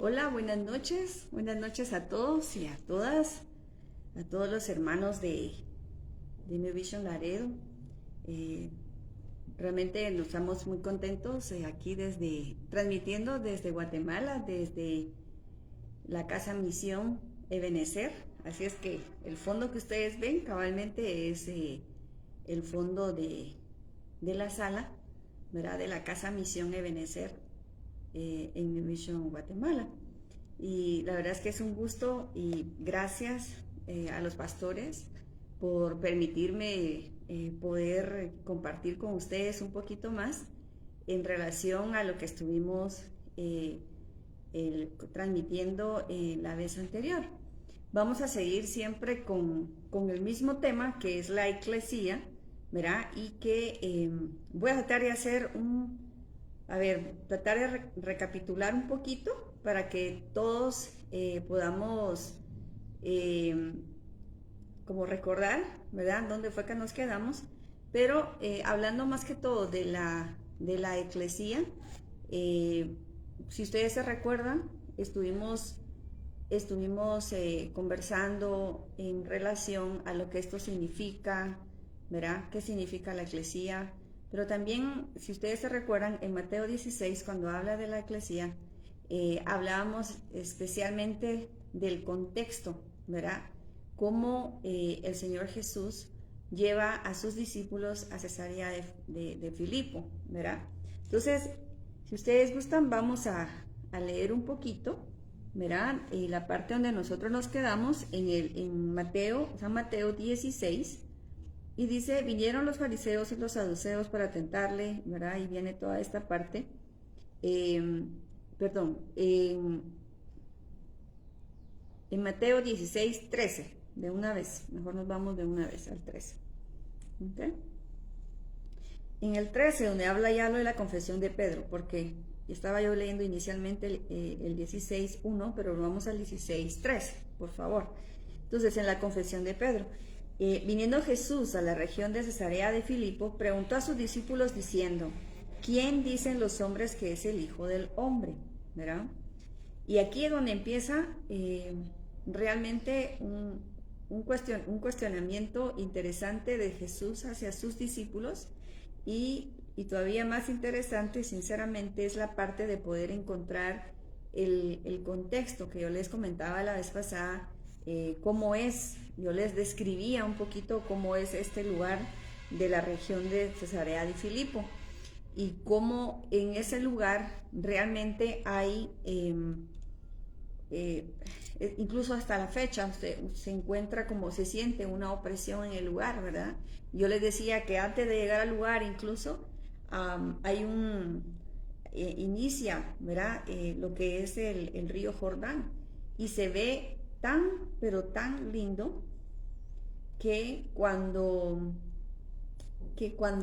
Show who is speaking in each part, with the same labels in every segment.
Speaker 1: Hola, buenas noches a todos y a todas, a todos los hermanos de New Vision Laredo. Eh, Realmente nos estamos muy contentos aquí transmitiendo desde Guatemala, desde la Casa Misión Ebenecer. Así es que el fondo que ustedes ven cabalmente es el fondo de la sala, ¿verdad? De la Casa Misión Ebenecer en New Vision Guatemala. Y la verdad es que es un gusto y gracias a los pastores por permitirme poder compartir con ustedes un poquito más en relación a lo que estuvimos transmitiendo la vez anterior. Vamos a seguir siempre con el mismo tema que es la eclesía, ¿verdad? Y que voy a tratar de hacer tratar de recapitular un poquito para que todos podamos como recordar, ¿verdad? Dónde fue que nos quedamos, pero hablando más que todo de la eclesía, si ustedes se recuerdan, estuvimos conversando en relación a lo que esto significa, ¿verdad? ¿Qué significa la eclesía? Pero también, si ustedes se recuerdan, en Mateo 16, cuando habla de la eclesía, hablábamos especialmente del contexto, ¿verdad? Cómo el Señor Jesús lleva a sus discípulos a Cesarea de Filipo, ¿verdad? Entonces, si ustedes gustan, vamos a leer un poquito, ¿verdad? La parte donde nosotros nos quedamos en San Mateo 16, y dice: vinieron los fariseos y los saduceos para tentarle, ¿verdad? Y viene toda esta parte. En Mateo 16, 13, de una vez, mejor nos vamos de una vez al 13. ¿Okay? En el 13, donde habla ya lo de la confesión de Pedro, porque estaba yo leyendo inicialmente el 16, 1, pero vamos al 16, 13, por favor. Entonces, en la confesión de Pedro, viniendo Jesús a la región de Cesarea de Filipo, preguntó a sus discípulos diciendo: ¿quién dicen los hombres que es el Hijo del Hombre? ¿Verdad? Y aquí es donde empieza realmente un cuestionamiento interesante de Jesús hacia sus discípulos, y todavía más interesante, sinceramente, es la parte de poder encontrar el contexto que yo les comentaba la vez pasada, cómo es, yo les describía un poquito cómo es este lugar de la región de Cesarea de Filipo, y cómo en ese lugar realmente hay incluso hasta la fecha se encuentra, como se siente una opresión en el lugar, ¿verdad? Yo les decía que antes de llegar al lugar incluso hay inicia, ¿verdad? Lo que es el río Jordán, y se ve tan, pero tan lindo que cuando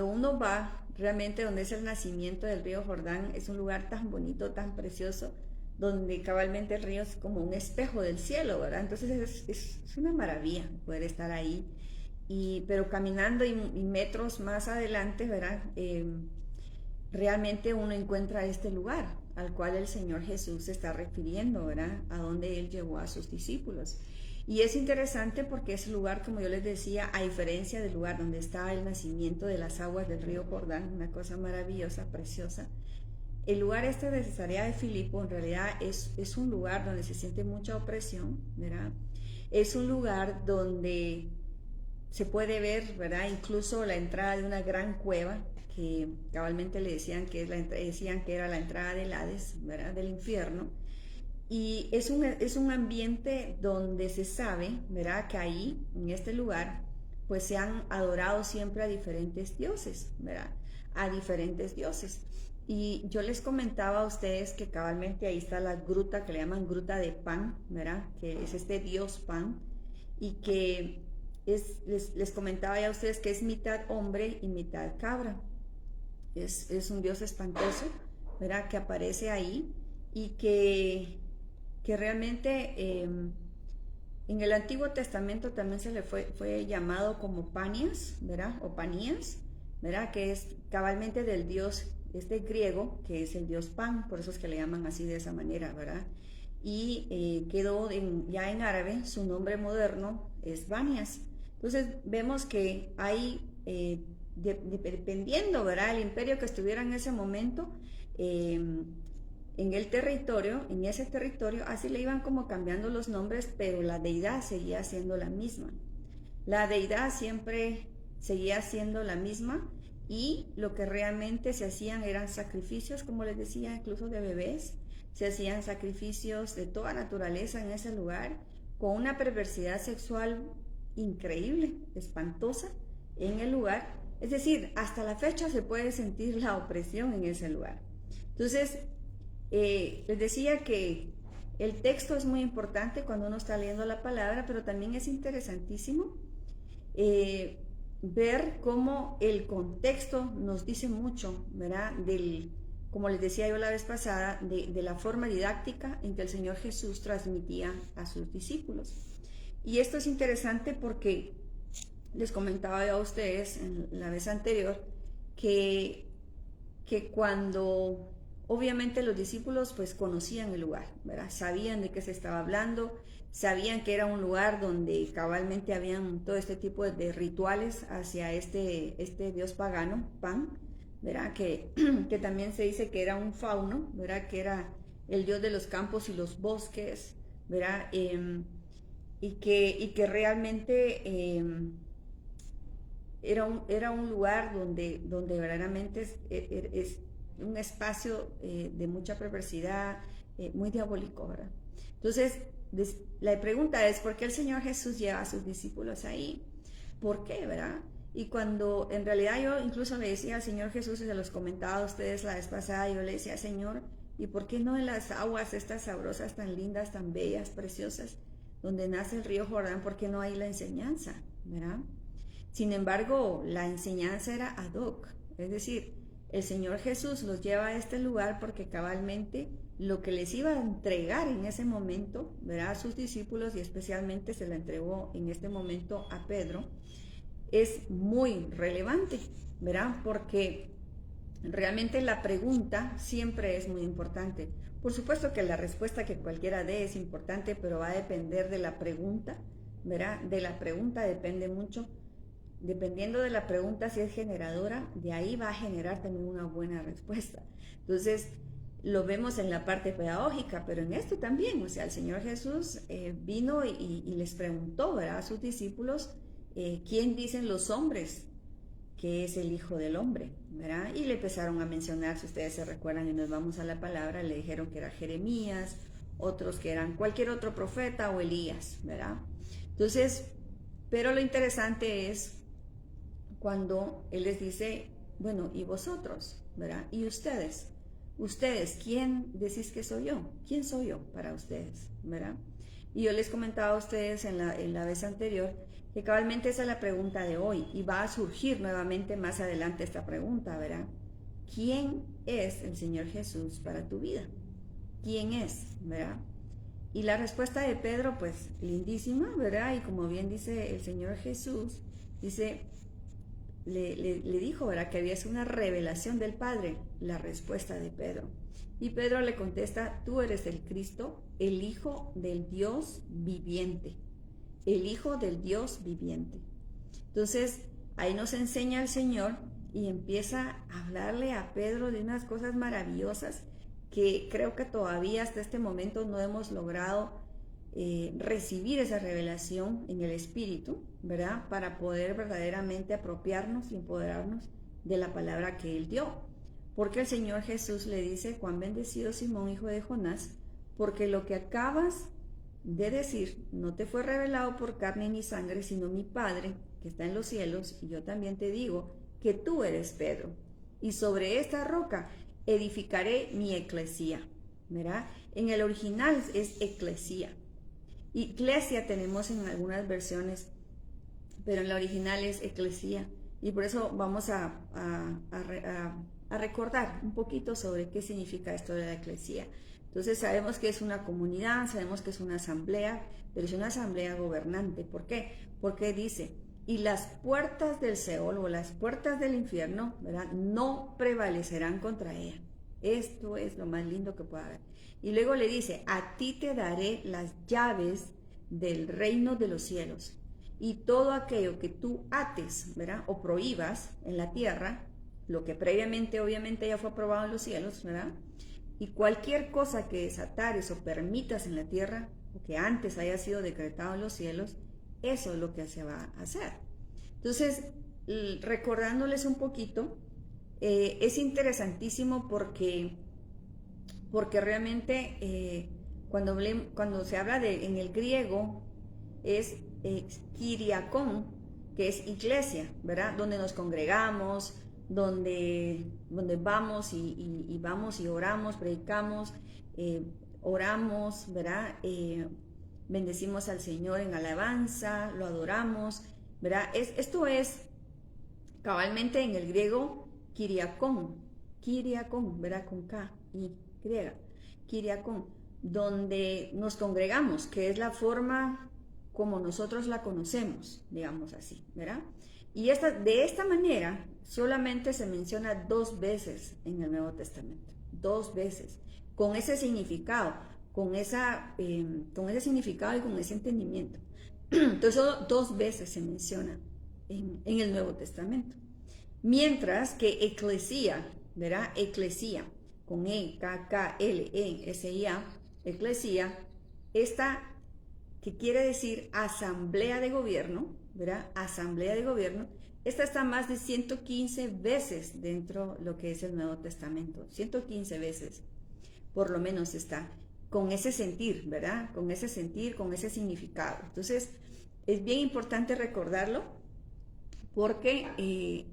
Speaker 1: uno va realmente donde es el nacimiento del río Jordán, es un lugar tan bonito, tan precioso, donde cabalmente el río es como un espejo del cielo, ¿verdad? Entonces es una maravilla poder estar ahí, pero caminando y metros más adelante, ¿verdad? Realmente uno encuentra este lugar al cual el Señor Jesús se está refiriendo, ¿verdad? A donde Él llevó a sus discípulos. Y es interesante porque ese lugar, como yo les decía, a diferencia del lugar donde está el nacimiento de las aguas del río Jordán, una cosa maravillosa, preciosa, el lugar este de Cesarea de Filipo en realidad es un lugar donde se siente mucha opresión, ¿verdad? Es un lugar donde se puede ver, ¿verdad? Incluso la entrada de una gran cueva que cabalmente le decían que era la entrada del Hades, ¿verdad? Del infierno. Y es un ambiente donde se sabe, ¿verdad? Que ahí, en este lugar, pues se han adorado siempre a diferentes dioses, ¿verdad? A diferentes dioses. Y yo les comentaba a ustedes que cabalmente ahí está la gruta que le llaman gruta de Pan, ¿verdad? Que es este dios Pan, y que les comentaba ya a ustedes que es mitad hombre y mitad cabra. Es un dios espantoso, ¿verdad? Que aparece ahí, y que realmente en el Antiguo Testamento también se le fue llamado como Panias, ¿verdad? O Panías, ¿verdad? Que es cabalmente del dios griego, que es el dios Pan, por eso es que le llaman así de esa manera, ¿verdad? y quedó ya en árabe, su nombre moderno es Banias. Entonces vemos que hay, dependiendo, ¿verdad?, el imperio que estuviera en ese momento, en el territorio, en ese territorio, así le iban como cambiando los nombres, pero la deidad seguía siendo la misma. La deidad siempre seguía siendo la misma y lo que realmente se hacían eran sacrificios, como les decía, incluso de bebés. Se hacían sacrificios de toda naturaleza en ese lugar, con una perversidad sexual increíble, espantosa en el lugar. Es decir, hasta la fecha se puede sentir la opresión en ese lugar. Entonces, les decía que el texto es muy importante cuando uno está leyendo la palabra, pero también es interesantísimo ver cómo el contexto nos dice mucho, ¿verdad? Como les decía yo la vez pasada, de la forma didáctica en que el Señor Jesús transmitía a sus discípulos. Y esto es interesante porque les comentaba yo a ustedes en la vez anterior que cuando obviamente los discípulos pues conocían el lugar, ¿verdad? Sabían de qué se estaba hablando, sabían que era un lugar donde cabalmente habían todo este tipo de rituales hacia este dios pagano, Pan, ¿verdad? Que también se dice que era un fauno, ¿verdad? Que era el dios de los campos y los bosques, ¿verdad? Y que realmente era un lugar donde verdaderamente es un espacio de mucha perversidad, muy diabólico, ¿verdad? Entonces, la pregunta es, ¿por qué el Señor Jesús lleva a sus discípulos ahí? ¿Por qué, verdad? Y cuando en realidad yo incluso le decía al Señor Jesús, y se los comentaba a ustedes la vez pasada, yo le decía, Señor, ¿y por qué no en las aguas estas sabrosas, tan lindas, tan bellas, preciosas, donde nace el río Jordán, por qué no hay la enseñanza, ¿verdad? Sin embargo, la enseñanza era ad hoc, es decir, el Señor Jesús los lleva a este lugar porque cabalmente lo que les iba a entregar en ese momento, ¿verdad?, a sus discípulos, y especialmente se la entregó en este momento a Pedro, es muy relevante, ¿verdad? Porque realmente la pregunta siempre es muy importante. Por supuesto que la respuesta que cualquiera dé es importante, pero va a depender de la pregunta, ¿verdad? De la pregunta depende mucho. Dependiendo de la pregunta, si es generadora, de ahí va a generar también una buena respuesta. Entonces, lo vemos en la parte pedagógica, pero en esto también, o sea, el Señor Jesús vino y les preguntó, ¿verdad?, a sus discípulos, ¿quién dicen los hombres que es el Hijo del Hombre?, ¿verdad? Y le empezaron a mencionar, si ustedes se recuerdan y nos vamos a la palabra, le dijeron que era Jeremías, otros que eran cualquier otro profeta o Elías, ¿verdad? Entonces, pero lo interesante es cuando Él les dice, bueno, ¿y vosotros? ¿Verdad? ¿Y ustedes? Ustedes, ¿quién decís que soy yo? ¿Quién soy yo para ustedes? ¿Verdad? Y yo les comentaba a ustedes en la vez anterior que cabalmente esa es la pregunta de hoy y va a surgir nuevamente más adelante esta pregunta, ¿verdad? ¿Quién es el Señor Jesús para tu vida? ¿Quién es? ¿Verdad? Y la respuesta de Pedro, pues lindísima, ¿verdad? Y como bien dice el Señor Jesús, dice, le dijo, ¿verdad?, que había sido una revelación del Padre, la respuesta de Pedro. Y Pedro le contesta, tú eres el Cristo, el Hijo del Dios viviente. El Hijo del Dios viviente. Entonces, ahí nos enseña el Señor y empieza a hablarle a Pedro de unas cosas maravillosas que creo que todavía hasta este momento no hemos logrado recibir esa revelación en el Espíritu, ¿verdad?, para poder verdaderamente apropiarnos y empoderarnos de la palabra que Él dio. Porque el Señor Jesús le dice, cuán bendecido Simón, hijo de Jonás, porque lo que acabas de decir no te fue revelado por carne ni sangre, sino mi Padre que está en los cielos, y yo también te digo que tú eres Pedro, y sobre esta roca edificaré mi eclesía, ¿verdad? En el original es eclesía. Iglesia tenemos en algunas versiones, pero en la original es eclesía. Y por eso vamos a recordar un poquito sobre qué significa esto de la eclesía. Entonces sabemos que es una comunidad, sabemos que es una asamblea, pero es una asamblea gobernante. ¿Por qué? Porque dice, y las puertas del Seol o las puertas del infierno, ¿verdad?, no prevalecerán contra ella. Esto es lo más lindo que pueda haber. Y luego le dice, a ti te daré las llaves del reino de los cielos. Y todo aquello que tú ates, ¿verdad? O prohíbas en la tierra, lo que previamente obviamente ya fue aprobado en los cielos, ¿verdad? Y cualquier cosa que desatares o permitas en la tierra, o que antes haya sido decretado en los cielos, eso es lo que se va a hacer. Entonces, recordándoles un poquito, es interesantísimo porque realmente cuando se habla en el griego es Kyriakón, que es iglesia, ¿verdad? Donde nos congregamos, donde vamos y vamos y oramos, predicamos, oramos, ¿verdad? Bendecimos al Señor en alabanza, lo adoramos, ¿verdad? Esto es cabalmente en el griego Kyriakón, ¿verdad? Con K, y griega, Kyriakón, donde nos congregamos, que es la forma como nosotros la conocemos, digamos así, ¿verdad? Y de esta manera solamente se menciona 2 veces en el Nuevo Testamento, 2 veces, con ese significado, con ese significado y con ese entendimiento. Entonces solo 2 veces se menciona en el Nuevo Testamento. Mientras que eclesía, ¿verdad? Eclesía, con E, K, K, L, E, S, I, A, eclesía, esta que quiere decir asamblea de gobierno, ¿verdad? Asamblea de gobierno, esta está más de 115 veces dentro de lo que es el Nuevo Testamento, 115 veces, por lo menos está, con ese sentir, ¿verdad? Con ese sentir, con ese significado. Entonces, es bien importante recordarlo, porque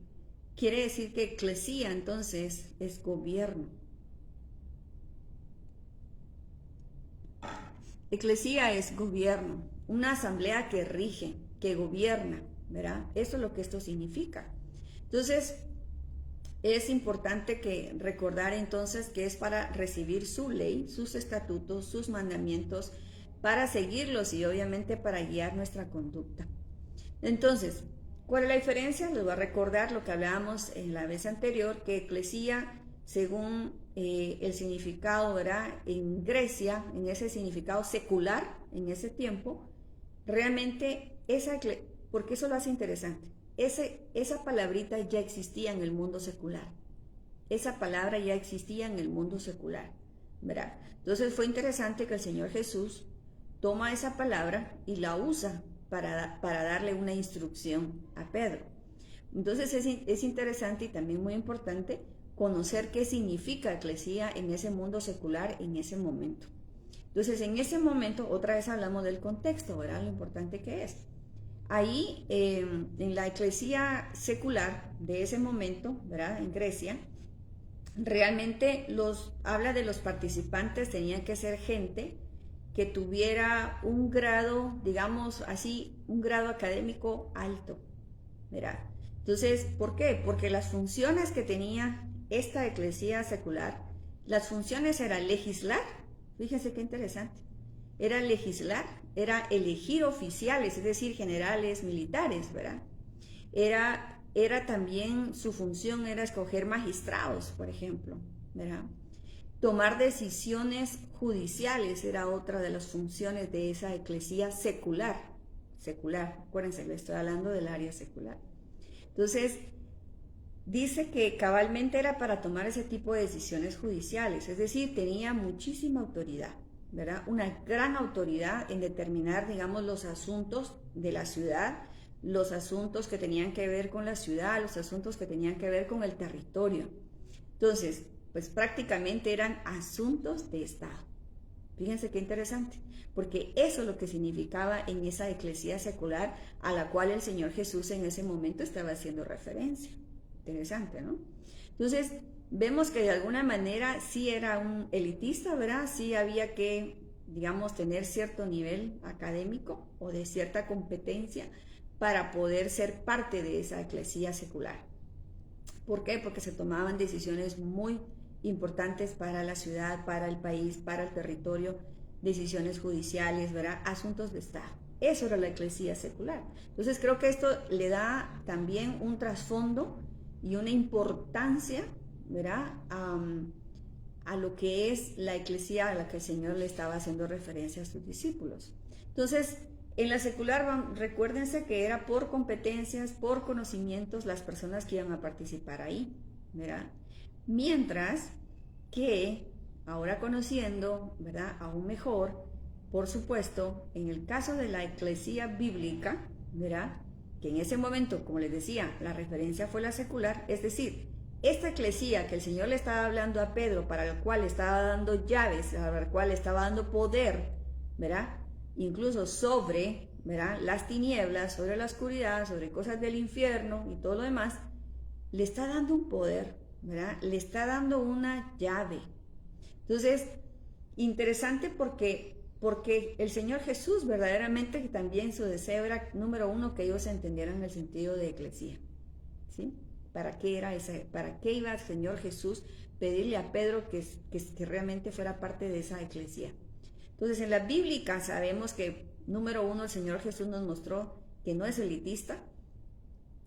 Speaker 1: quiere decir que eclesía, entonces, es gobierno. Eclesía es gobierno, una asamblea que rige, que gobierna, ¿verdad? Eso es lo que esto significa. Entonces, es importante que recordar entonces que es para recibir su ley, sus estatutos, sus mandamientos, para seguirlos y obviamente para guiar nuestra conducta. Entonces, ¿cuál es la diferencia? Les voy a recordar lo que hablábamos en la vez anterior, que eclesía, según el significado, ¿verdad? En Grecia, en ese significado secular, en ese tiempo, realmente porque eso lo hace interesante, esa palabrita ya existía en el mundo secular, esa palabra ya existía en el mundo secular, ¿verdad? Entonces fue interesante que el Señor Jesús toma esa palabra y la usa para darle una instrucción a Pedro. Entonces es interesante y también muy importante conocer qué significa eclesía en ese mundo secular en ese momento. Entonces, en ese momento, otra vez hablamos del contexto, ¿verdad? Lo importante que es. Ahí, en la eclesía secular de ese momento, ¿verdad? En Grecia, realmente habla de los participantes, tenían que ser gente que tuviera un grado, digamos así, un grado académico alto, ¿verdad? Entonces, ¿por qué? Porque las funciones que tenía esta eclesía secular, las funciones era legislar, fíjense qué interesante, era legislar, era elegir oficiales, es decir, generales, militares, ¿verdad? Era también, su función era escoger magistrados, por ejemplo, ¿verdad? Tomar decisiones judiciales era otra de las funciones de esa eclesía secular, acuérdense, le estoy hablando del área secular. Entonces, dice que cabalmente era para tomar ese tipo de decisiones judiciales, es decir, tenía muchísima autoridad, ¿verdad? Una gran autoridad en determinar, digamos, los asuntos de la ciudad, los asuntos que tenían que ver con la ciudad, los asuntos que tenían que ver con el territorio. Entonces, pues prácticamente eran asuntos de Estado. Fíjense qué interesante, porque eso es lo que significaba en esa eclesía secular a la cual el Señor Jesús en ese momento estaba haciendo referencia. Interesante, ¿no? Entonces, vemos que de alguna manera sí era un elitista, ¿verdad? Sí había que, digamos, tener cierto nivel académico o de cierta competencia para poder ser parte de esa eclesía secular. ¿Por qué? Porque se tomaban decisiones muy importantes para la ciudad, para el país, para el territorio, decisiones judiciales, ¿verdad? Asuntos de Estado. Eso era la eclesía secular. Entonces creo que esto le da también un trasfondo y una importancia, ¿verdad? a lo que es la eclesía a la que el Señor le estaba haciendo referencia a sus discípulos. Entonces, en la secular, recuérdense que era por competencias, por conocimientos, las personas que iban a participar ahí, ¿verdad? Mientras que, ahora conociendo, ¿verdad?, aún mejor, por supuesto, en el caso de la eclesía bíblica, ¿verdad?, que en ese momento, como les decía, la referencia fue la secular, es decir, esta eclesía que el Señor le estaba hablando a Pedro, para la cual estaba dando llaves, para la cual estaba dando poder, ¿verdad?, incluso sobre, ¿verdad?, las tinieblas, sobre la oscuridad, sobre cosas del infierno y todo lo demás, le está dando un poder, ¿verdad?, le está dando una llave. Entonces, interesante porque el Señor Jesús verdaderamente, que también su deseo era, número uno, que ellos entendieran el sentido de eclesía, ¿sí? ¿Para qué iba el Señor Jesús pedirle a Pedro que realmente fuera parte de esa eclesía? Entonces, en la bíblica sabemos que, número uno, el Señor Jesús nos mostró que no es elitista,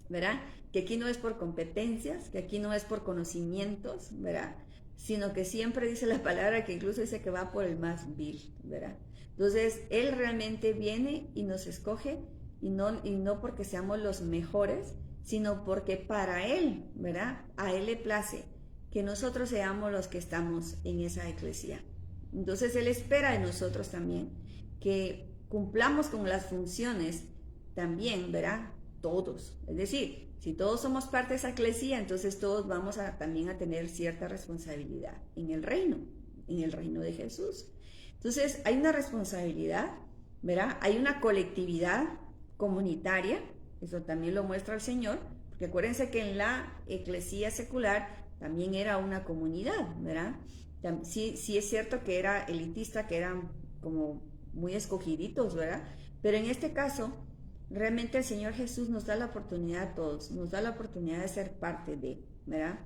Speaker 1: ¿verdad? Que aquí no es por competencias, que aquí no es por conocimientos, ¿verdad?, sino que siempre dice la palabra que incluso dice que va por el más vil, ¿verdad? Entonces, Él realmente viene y nos escoge, y no porque seamos los mejores, sino porque para Él, ¿verdad?, a Él le place que nosotros seamos los que estamos en esa eclesía. Entonces, Él espera de nosotros también que cumplamos con las funciones también, ¿verdad?, todos. Es decir, si todos somos parte de esa eclesía, entonces todos vamos también a tener cierta responsabilidad en el reino de Jesús. Entonces, hay una responsabilidad, ¿verdad? Hay una colectividad comunitaria, eso también lo muestra el Señor, porque acuérdense que en la eclesía secular también era una comunidad, ¿verdad? Sí es cierto que era elitista, que eran como muy escogiditos, ¿verdad? Pero en este caso, realmente el Señor Jesús nos da la oportunidad a todos, nos da la oportunidad de ser parte de, ¿verdad?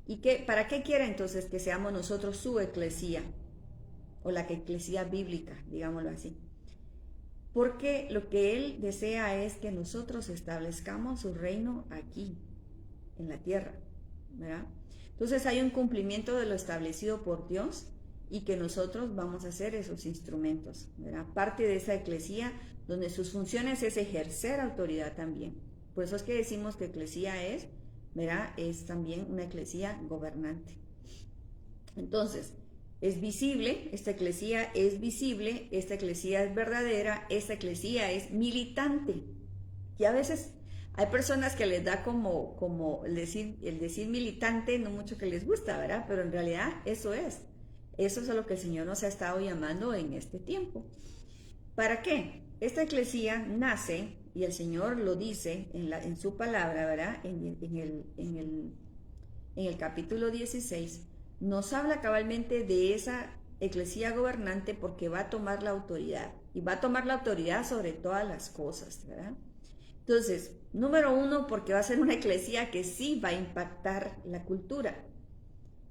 Speaker 1: ¿Y para qué quiere entonces que seamos nosotros su eclesía? O la eclesía bíblica, digámoslo así. Porque lo que Él desea es que nosotros establezcamos su reino aquí, en la tierra, ¿verdad? Entonces hay un cumplimiento de lo establecido por Dios y que nosotros vamos a ser esos instrumentos, ¿verdad? Parte de esa eclesía donde sus funciones es ejercer autoridad también. Por eso es que decimos que eclesía es, ¿verdad?, es también una eclesía gobernante. Entonces, es visible, esta eclesía es visible, esta eclesía es verdadera, esta eclesía es militante. Y a veces hay personas que les da como el decir militante, no mucho que les gusta, ¿verdad? Pero en realidad eso es a lo que el Señor nos ha estado llamando en este tiempo. ¿Para qué? Esta eclesía nace, y el Señor lo dice en su palabra, ¿verdad? En el capítulo 16, nos habla cabalmente de esa eclesía gobernante porque va a tomar la autoridad, y va a tomar la autoridad sobre todas las cosas, ¿verdad? Entonces, número uno, porque va a ser una eclesía que sí va a impactar la cultura.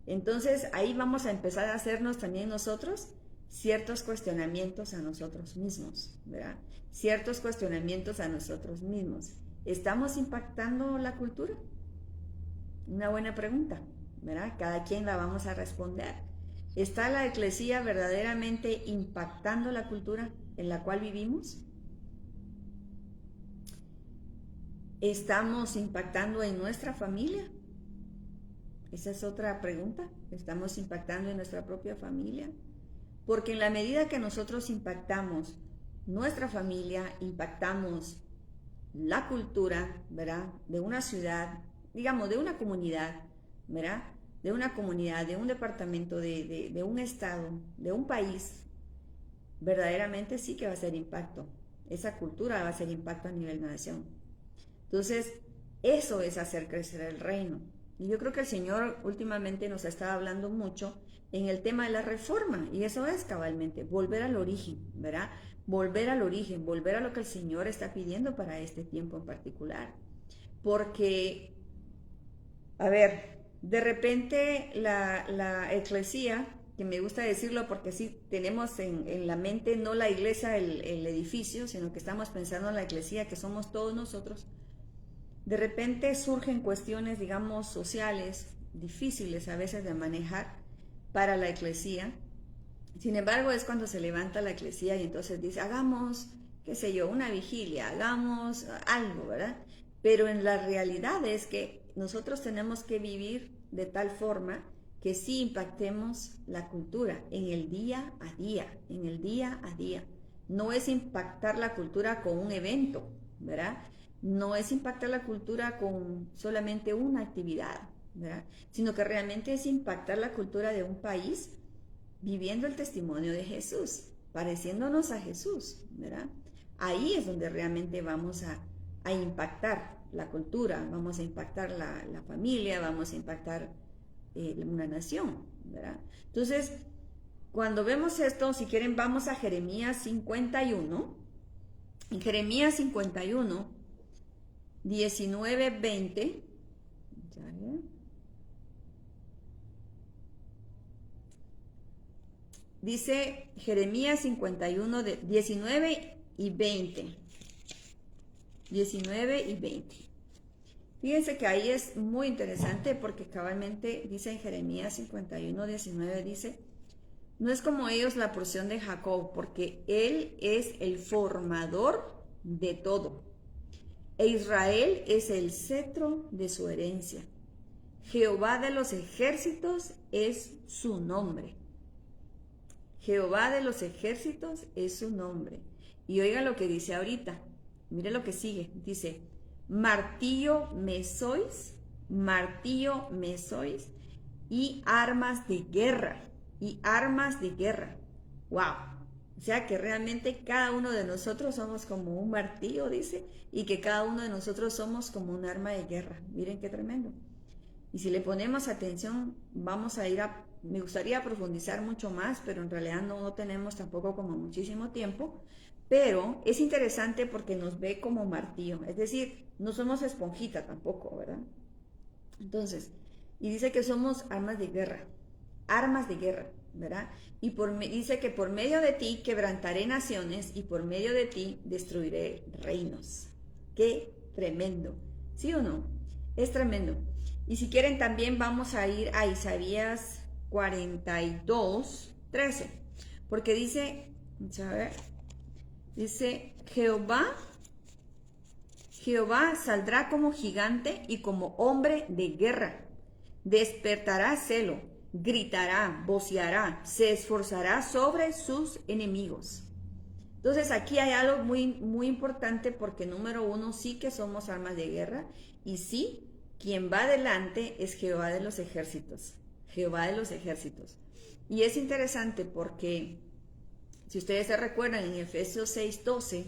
Speaker 1: Entonces, ahí vamos a empezar a hacernos también nosotros ciertos cuestionamientos a nosotros mismos, ¿verdad? Ciertos cuestionamientos a nosotros mismos. ¿Estamos impactando la cultura? Una buena pregunta, ¿verdad? Cada quien la vamos a responder. ¿Está la eclesía verdaderamente impactando la cultura en la cual vivimos? ¿Estamos impactando en nuestra familia? Esa es otra pregunta. ¿Estamos impactando en nuestra propia familia? Porque en la medida que nosotros impactamos nuestra familia, impactamos la cultura, ¿verdad?, de una ciudad, digamos, de una comunidad, ¿verdad?, de una comunidad, de un departamento, de un estado, de un país, verdaderamente sí que va a ser impacto. Esa cultura va a ser impacto a nivel nación. Entonces, eso es hacer crecer el reino. Y yo creo que el Señor últimamente nos ha estado hablando mucho en el tema de la reforma, y eso es cabalmente volver al origen, ¿verdad? Volver al origen, volver a lo que el Señor está pidiendo para este tiempo en particular. Porque, a ver, de repente la eclesía, que me gusta decirlo porque sí tenemos en la mente no la iglesia, el edificio, sino que estamos pensando en la eclesía, que somos todos nosotros. De repente surgen cuestiones, digamos, sociales, difíciles a veces de manejar, para la eclesía. Sin embargo, es cuando se levanta la eclesía y entonces dice, hagamos, qué sé yo, una vigilia, hagamos algo, ¿verdad? Pero en la realidad es que nosotros tenemos que vivir de tal forma que sí impactemos la cultura en el día a día, en el día a día. No es impactar la cultura con un evento, ¿verdad? No es impactar la cultura con solamente una actividad, ¿verdad? Sino que realmente es impactar la cultura de un país viviendo el testimonio de Jesús, pareciéndonos a Jesús, ¿verdad? Ahí es donde realmente vamos a impactar la cultura, vamos a impactar la familia, vamos a impactar una nación, ¿verdad? Entonces, cuando vemos esto, si quieren, vamos a Jeremías 51. En Jeremías 51, 19, 20. Dice Jeremías 51, 19 y 20. 19 y 20. Fíjense que ahí es muy interesante porque cabalmente dice en Jeremías 51, 19, dice, no es como ellos la porción de Jacob, porque él es el formador de todo. E Israel es el cetro de su herencia. Jehová de los ejércitos es su nombre. Jehová de los ejércitos es su nombre. Y oiga lo que dice ahorita. Mire lo que sigue. Dice, martillo me sois y armas de guerra. Y armas de guerra. ¡Wow! O sea que realmente cada uno de nosotros somos como un martillo, dice, y que cada uno de nosotros somos como un arma de guerra. Miren qué tremendo. Y si le ponemos atención, vamos a ir me gustaría profundizar mucho más, pero en realidad no tenemos tampoco como muchísimo tiempo. Pero es interesante porque nos ve como martillo, es decir, no somos esponjita tampoco, ¿verdad? Entonces, y dice que somos armas de guerra, ¿verdad? Y dice que por medio de ti quebrantaré naciones y por medio de ti destruiré reinos. ¡Qué tremendo! ¿Sí o no? Es tremendo. Y si quieren también vamos a ir a Isaías 42, 13, porque dice, a ver, dice, Jehová saldrá como gigante y como hombre de guerra, despertará celo, gritará, voceará, se esforzará sobre sus enemigos. Entonces aquí hay algo muy, muy importante porque número uno, sí que somos armas de guerra y sí, quien va adelante es Jehová de los ejércitos. Jehová de los ejércitos. Y es interesante porque, si ustedes se recuerdan, en Efesios 6:12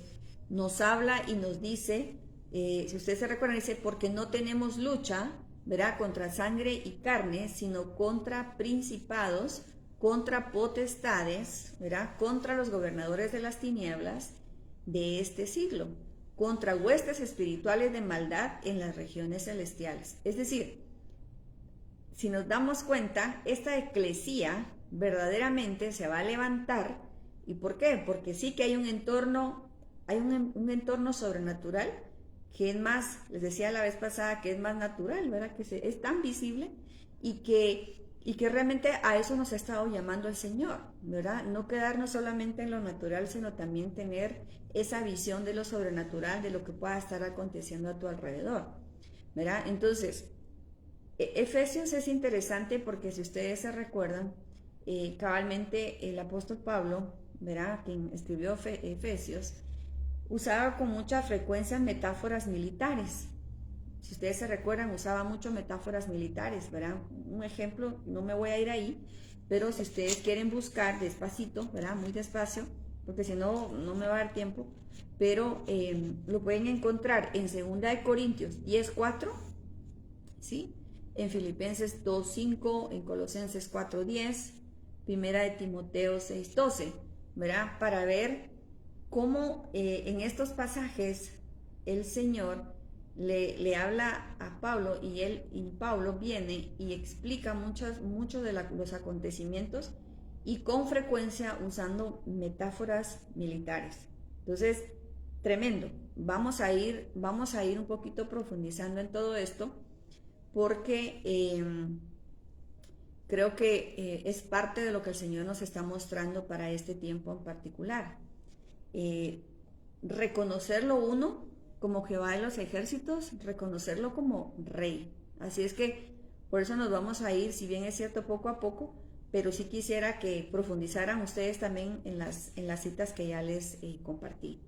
Speaker 1: nos habla y nos dice, si ustedes se recuerdan, dice, porque no tenemos lucha, ¿verdad?, contra sangre y carne, sino contra principados, contra potestades, ¿verdad?, contra los gobernadores de las tinieblas de este siglo, contra huestes espirituales de maldad en las regiones celestiales. Es decir, si nos damos cuenta, esta eclesía verdaderamente se va a levantar. ¿Y por qué? Porque sí que hay un entorno sobrenatural que es más, les decía la vez pasada, que es más natural, ¿verdad? Que es tan visible y que realmente a eso nos ha estado llamando el Señor, ¿verdad? No quedarnos solamente en lo natural, sino también tener esa visión de lo sobrenatural, de lo que pueda estar aconteciendo a tu alrededor, ¿verdad? Entonces, Efesios es interesante porque si ustedes se recuerdan, cabalmente el apóstol Pablo, ¿verdad?, quien escribió Efesios, usaba con mucha frecuencia metáforas militares. Si ustedes se recuerdan, usaba mucho metáforas militares, ¿verdad? Un ejemplo, no me voy a ir ahí, pero si ustedes quieren buscar despacito, ¿verdad?, muy despacio, porque si no, no me va a dar tiempo, pero lo pueden encontrar en 2 Corintios 10:4, ¿sí?, en Filipenses 2:5, en Colosenses 4:10, Primera de Timoteo 6:12, ¿verdad?, para ver cómo en estos pasajes el Señor le habla a Pablo y Pablo viene y explica muchos de los acontecimientos y con frecuencia usando metáforas militares. Entonces, tremendo. Vamos a ir un poquito profundizando en todo esto porque creo que es parte de lo que el Señor nos está mostrando para este tiempo en particular. Eh, Reconocerlo uno como Jehová de los ejércitos, reconocerlo como rey. Así es que por eso nos vamos a ir, si bien es cierto, poco a poco, pero sí quisiera que profundizaran ustedes también en las citas que ya les compartí.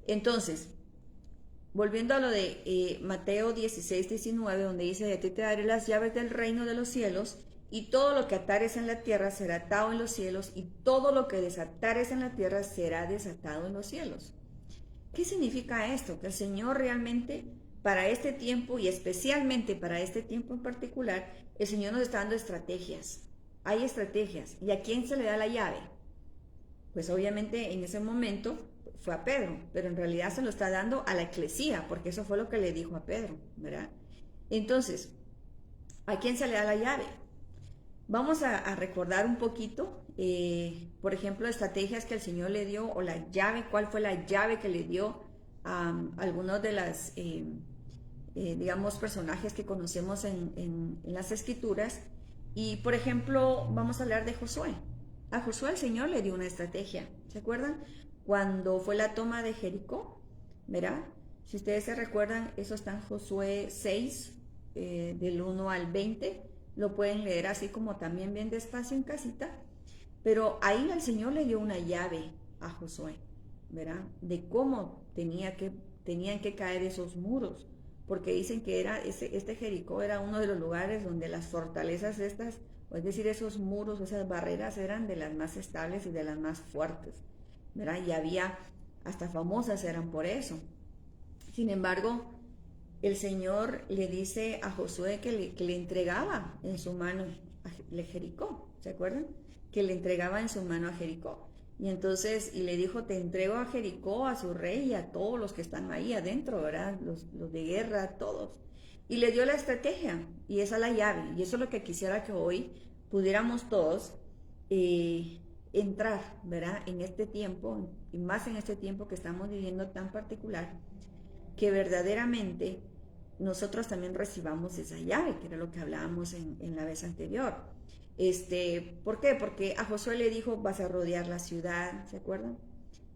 Speaker 1: Entonces, volviendo a lo de Mateo 16, 19, donde dice, a ti te daré las llaves del reino de los cielos, y todo lo que atares en la tierra será atado en los cielos, y todo lo que desatares en la tierra será desatado en los cielos. ¿Qué significa esto? Que el Señor realmente, para este tiempo, y especialmente para este tiempo en particular, el Señor nos está dando estrategias. Hay estrategias. ¿Y a quién se le da la llave? Pues obviamente en ese momento fue a Pedro, pero en realidad se lo está dando a la eclesía, porque eso fue lo que le dijo a Pedro, ¿verdad? Entonces, ¿a quién se le da la llave? Vamos a recordar un poquito, por ejemplo, estrategias que el Señor le dio, o la llave, cuál fue la llave que le dio a algunos de las, digamos, personajes que conocemos en las Escrituras. Y, por ejemplo, vamos a hablar de Josué. A Josué el Señor le dio una estrategia, ¿se acuerdan? Cuando fue la toma de Jericó, ¿verdad? Si ustedes se recuerdan, eso está en Josué 6, del 1 al 20. Lo pueden leer así como también bien despacio en casita, pero ahí el Señor le dio una llave a Josué, ¿verdad? De cómo tenían que caer esos muros, porque dicen que este Jericó era uno de los lugares donde las fortalezas estas, es decir, esos muros, esas barreras eran de las más estables y de las más fuertes, ¿verdad? Y había, hasta famosas eran por eso. Sin embargo, el Señor le dice a Josué que le entregaba en su mano a Jericó, ¿se acuerdan? Que le entregaba en su mano a Jericó. Y entonces, y le dijo, te entrego a Jericó, a su rey y a todos los que están ahí adentro, ¿verdad? Los de guerra, todos. Y le dio la estrategia, y esa es la llave. Y eso es lo que quisiera que hoy pudiéramos todos entrar, ¿verdad? En este tiempo, y más en este tiempo que estamos viviendo tan particular, que verdaderamente nosotros también recibamos esa llave, que era lo que hablábamos en la vez anterior. ¿Por qué? Porque a Josué le dijo, vas a rodear la ciudad, ¿se acuerdan?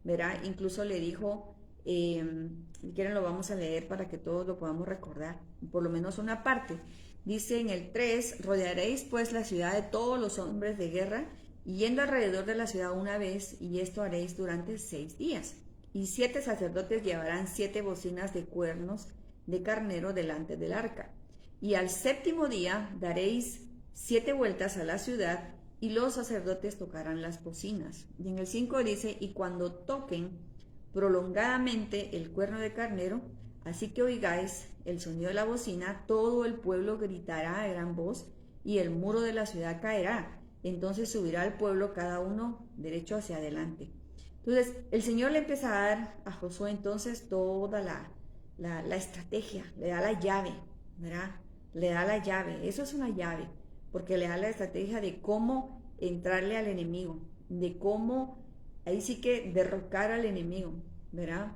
Speaker 1: ¿Verdad? Incluso le dijo, si quieren lo vamos a leer para que todos lo podamos recordar, por lo menos una parte. Dice en el 3, rodearéis pues la ciudad de todos los hombres de guerra, yendo alrededor de la ciudad una vez, y esto haréis durante 6 días. Y 7 sacerdotes llevarán 7 bocinas de cuernos de carnero delante del arca. Y al 7º día daréis 7 vueltas a la ciudad, y los sacerdotes tocarán las bocinas. Y en el 5 dice, y cuando toquen prolongadamente el cuerno de carnero, así que oigáis el sonido de la bocina, todo el pueblo gritará a gran voz, y el muro de la ciudad caerá. Entonces subirá el pueblo cada uno derecho hacia adelante. Entonces, el Señor le empieza a dar a Josué entonces toda la estrategia, le da la llave, ¿verdad? Le da la llave, eso es una llave, porque le da la estrategia de cómo entrarle al enemigo, de cómo, ahí sí que derrocar al enemigo, ¿verdad?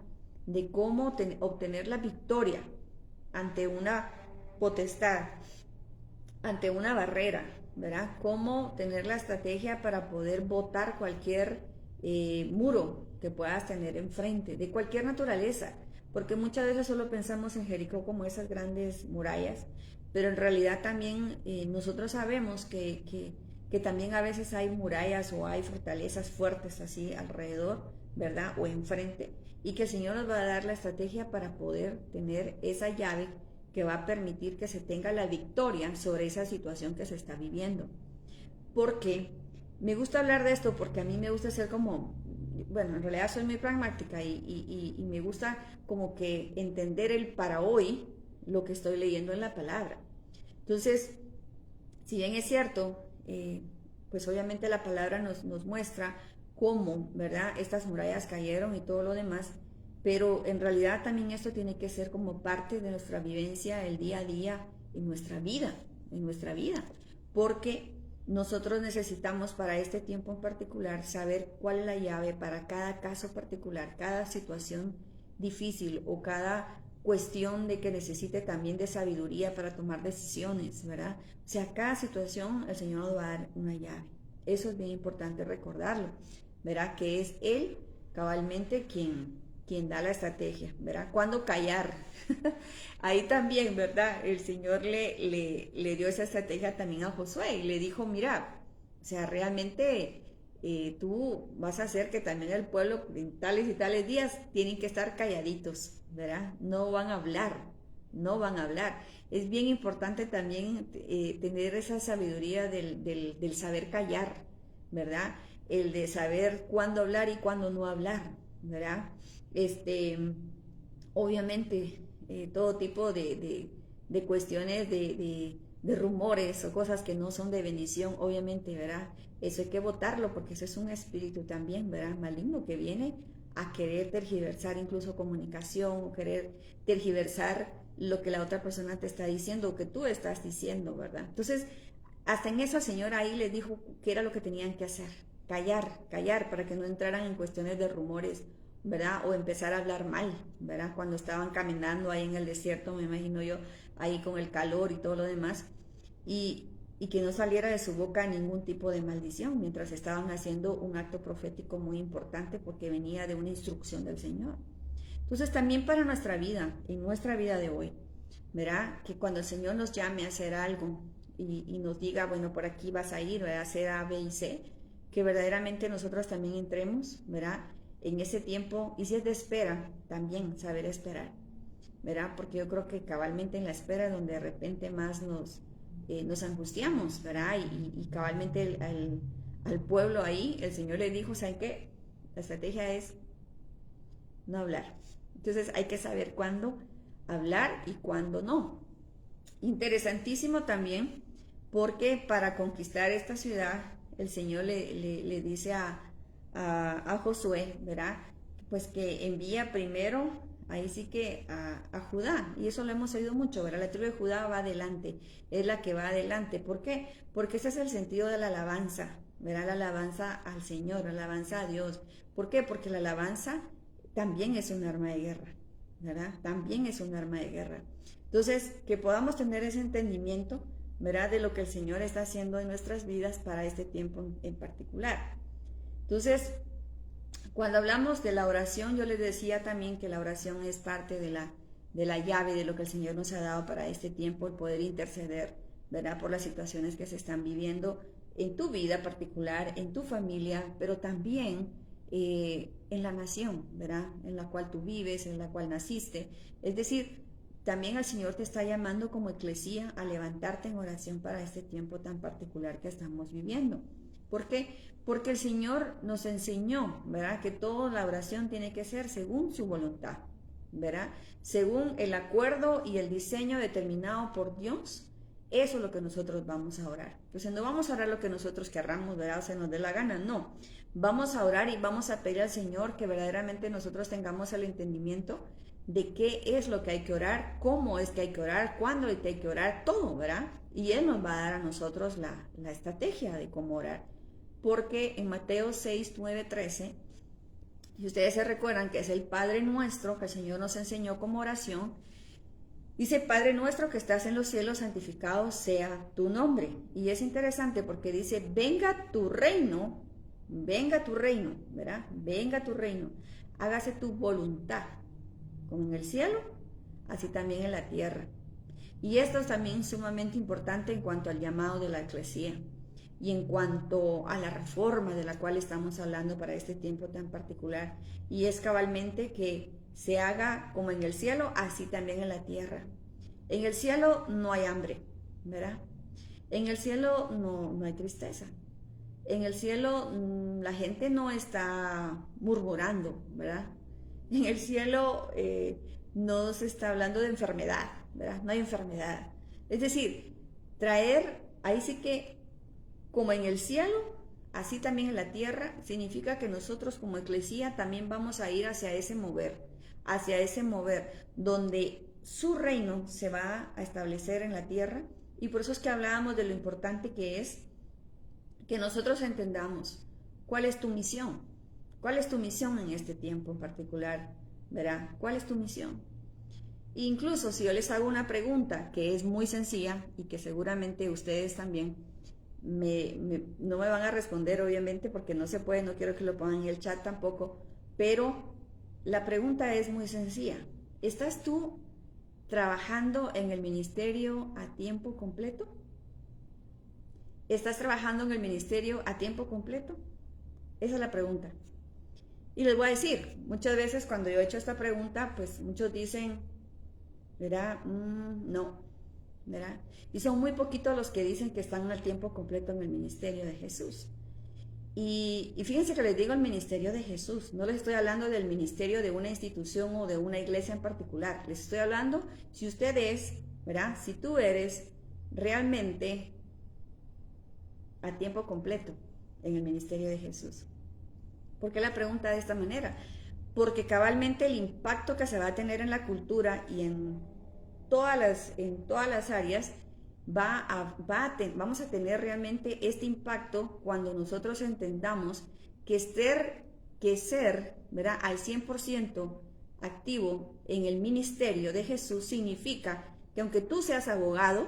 Speaker 1: De cómo obtener la victoria ante una potestad, ante una barrera, ¿verdad? Cómo tener la estrategia para poder botar cualquier muro que puedas tener enfrente, de cualquier naturaleza, porque muchas veces solo pensamos en Jericó como esas grandes murallas, pero en realidad también nosotros sabemos que también a veces hay murallas o hay fortalezas fuertes así alrededor, ¿verdad? O enfrente, y que el Señor nos va a dar la estrategia para poder tener esa llave que va a permitir que se tenga la victoria sobre esa situación que se está viviendo. Porque me gusta hablar de esto porque a mí me gusta ser como, bueno, en realidad soy muy pragmática y me gusta como que entender el para hoy lo que estoy leyendo en la palabra. Entonces, si bien es cierto, pues obviamente la palabra nos muestra cómo, ¿verdad? Estas murallas cayeron y todo lo demás, pero en realidad también esto tiene que ser como parte de nuestra vivencia el día a día en nuestra vida, porque nosotros necesitamos para este tiempo en particular saber cuál es la llave para cada caso particular, cada situación difícil o cada cuestión de que necesite también de sabiduría para tomar decisiones, ¿verdad? O sea, cada situación el Señor nos va a dar una llave. Eso es bien importante recordarlo, ¿verdad? Que es Él cabalmente quien da la estrategia, ¿verdad? ¿Cuándo callar? Ahí también, ¿verdad? El Señor le dio esa estrategia también a Josué y le dijo, mira, o sea, realmente tú vas a hacer que también el pueblo en tales y tales días tienen que estar calladitos, ¿verdad? No van a hablar, no van a hablar. Es bien importante también tener esa sabiduría del saber callar, ¿verdad? El de saber cuándo hablar y cuándo no hablar, ¿verdad? Este, obviamente, todo tipo de cuestiones de rumores o cosas que no son de bendición, obviamente, ¿verdad? Eso hay que votarlo porque ese es un espíritu también, ¿verdad? Maligno que viene a querer tergiversar incluso comunicación, o querer tergiversar lo que la otra persona te está diciendo o que tú estás diciendo, ¿verdad? Entonces, hasta en eso el Señor ahí les dijo que era lo que tenían que hacer, callar, callar, para que no entraran en cuestiones de rumores, ¿verdad? O empezar a hablar mal, ¿verdad? Cuando estaban caminando ahí en el desierto, me imagino yo, ahí con el calor y todo lo demás, y que no saliera de su boca ningún tipo de maldición mientras estaban haciendo un acto profético muy importante porque venía de una instrucción del Señor. Entonces también para nuestra vida, en nuestra vida de hoy, ¿verdad? Que cuando el Señor nos llame a hacer algo y nos diga, bueno, por aquí vas a ir, ¿verdad? A hacer A, B y C, que verdaderamente nosotros también entremos, ¿verdad? En ese tiempo, y si es de espera, también saber esperar, ¿verdad? Porque yo creo que cabalmente en la espera es donde de repente más nos angustiamos, ¿verdad? Y cabalmente al pueblo ahí, el Señor le dijo, ¿saben qué? La estrategia es no hablar. Entonces hay que saber cuándo hablar y cuándo no. Interesantísimo también, porque para conquistar esta ciudad, el Señor le dice a Josué, ¿verdad? Pues que envía primero, ahí sí que a Judá, y eso lo hemos oído mucho, ¿verdad? La tribu de Judá va adelante, es la que va adelante. ¿Por qué? Porque ese es el sentido de la alabanza, ¿verdad? La alabanza al Señor, la alabanza a Dios. ¿Por qué? Porque la alabanza también es un arma de guerra, ¿verdad? También es un arma de guerra. Entonces, que podamos tener ese entendimiento, ¿verdad? De lo que el Señor está haciendo en nuestras vidas para este tiempo en particular. Entonces, cuando hablamos de la oración, yo les decía también que la oración es parte de la llave de lo que el Señor nos ha dado para este tiempo, el poder interceder, ¿verdad? Por las situaciones que se están viviendo en tu vida particular, en tu familia, pero también en la nación, ¿verdad? En la cual tú vives, en la cual naciste. Es decir, también el Señor te está llamando como eclesía a levantarte en oración para este tiempo tan particular que estamos viviendo. ¿Por qué? Porque el Señor nos enseñó, ¿verdad? Que toda la oración tiene que ser según su voluntad, ¿verdad? Según el acuerdo y el diseño determinado por Dios. Eso es lo que nosotros vamos a orar. Entonces no vamos a orar lo que nosotros querramos, ¿verdad? O se nos dé la gana, no. Vamos a orar y vamos a pedir al Señor que verdaderamente nosotros tengamos el entendimiento de qué es lo que hay que orar, cómo es que hay que orar, cuándo hay que orar, todo, ¿verdad? Y Él nos va a dar a nosotros la estrategia de cómo orar. Porque en Mateo 6, 9, 13, si ustedes se recuerdan que es el Padre Nuestro que el Señor nos enseñó como oración, dice, Padre Nuestro que estás en los cielos, santificado sea tu nombre. Y es interesante porque dice, venga tu reino, ¿verdad? Venga tu reino, hágase tu voluntad, como en el cielo, así también en la tierra. Y esto es también sumamente importante en cuanto al llamado de la eclesía y en cuanto a la reforma de la cual estamos hablando para este tiempo tan particular. Y es cabalmente que se haga como en el cielo, así también en la tierra. En el cielo no hay hambre, ¿verdad? En el cielo no hay tristeza. En el cielo la gente no está murmurando, ¿verdad? En el cielo no se está hablando de enfermedad, ¿verdad? No hay enfermedad. Es decir, traer, ahí sí que como en el cielo, así también en la tierra, significa que nosotros como eclesía también vamos a ir hacia ese mover, donde su reino se va a establecer en la tierra. Y por eso es que hablábamos de lo importante que es que nosotros entendamos cuál es tu misión en este tiempo en particular, ¿verdad? ¿Cuál es tu misión? Incluso si yo les hago una pregunta que es muy sencilla y que seguramente ustedes también no me van a responder, obviamente, porque no se puede, no quiero que lo pongan en el chat tampoco, pero la pregunta es muy sencilla. ¿Estás tú trabajando en el ministerio a tiempo completo? ¿Estás trabajando en el ministerio a tiempo completo? Esa es la pregunta. Y les voy a decir, muchas veces cuando yo he hecho esta pregunta, pues muchos dicen, ¿verdad? No, ¿verdad? Y son muy poquitos los que dicen que están al tiempo completo en el ministerio de Jesús. Y fíjense que les digo el ministerio de Jesús, no les estoy hablando del ministerio de una institución o de una iglesia en particular, les estoy hablando si usted es, ¿verdad? Si tú eres realmente a tiempo completo en el ministerio de Jesús. ¿Por qué la pregunta de esta manera? Porque cabalmente el impacto que se va a tener en la cultura y en todas las áreas vamos a tener realmente este impacto cuando nosotros entendamos que ser, ¿verdad?, al 100% activo en el ministerio de Jesús significa que aunque tú seas abogado,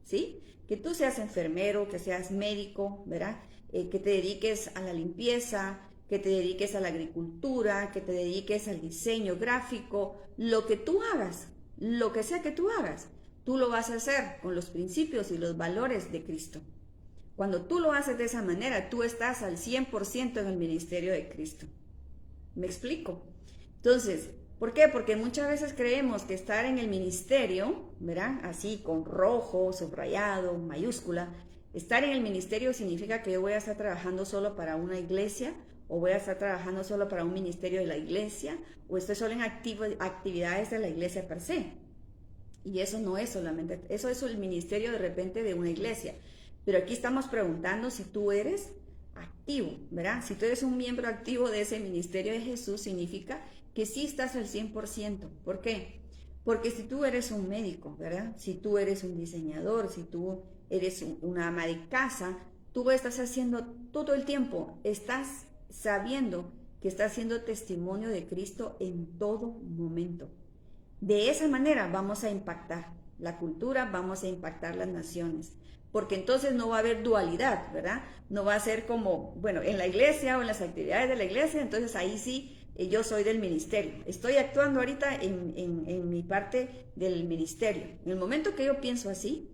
Speaker 1: ¿sí?, que tú seas enfermero, que seas médico, ¿verdad?, que te dediques a la limpieza, que te dediques a la agricultura, que te dediques al diseño gráfico, lo que tú hagas, lo que sea que tú hagas, tú lo vas a hacer con los principios y los valores de Cristo. Cuando tú lo haces de esa manera, tú estás al 100% en el ministerio de Cristo. ¿Me explico? Entonces, ¿por qué? Porque muchas veces creemos que estar en el ministerio, ¿verdad?, así con rojo, subrayado, mayúscula, estar en el ministerio significa que yo voy a estar trabajando solo para una iglesia, o voy a estar trabajando solo para un ministerio de la iglesia, o estoy solo en actividades de la iglesia per se. Y eso no es solamente, eso es el ministerio de repente de una iglesia. Pero aquí estamos preguntando si tú eres activo, ¿verdad? Si tú eres un miembro activo de ese ministerio de Jesús, significa que sí estás al 100%. ¿Por qué? Porque si tú eres un médico, ¿verdad? Si tú eres un diseñador, si tú eres una ama de casa, tú estás haciendo todo el tiempo, estás sabiendo que estás siendo testimonio de Cristo en todo momento. De esa manera vamos a impactar la cultura, vamos a impactar las naciones, porque entonces no va a haber dualidad, ¿verdad? No va a ser como, bueno, en la iglesia o en las actividades de la iglesia, entonces ahí sí yo soy del ministerio. Estoy actuando ahorita en mi parte del ministerio. En el momento que yo pienso así,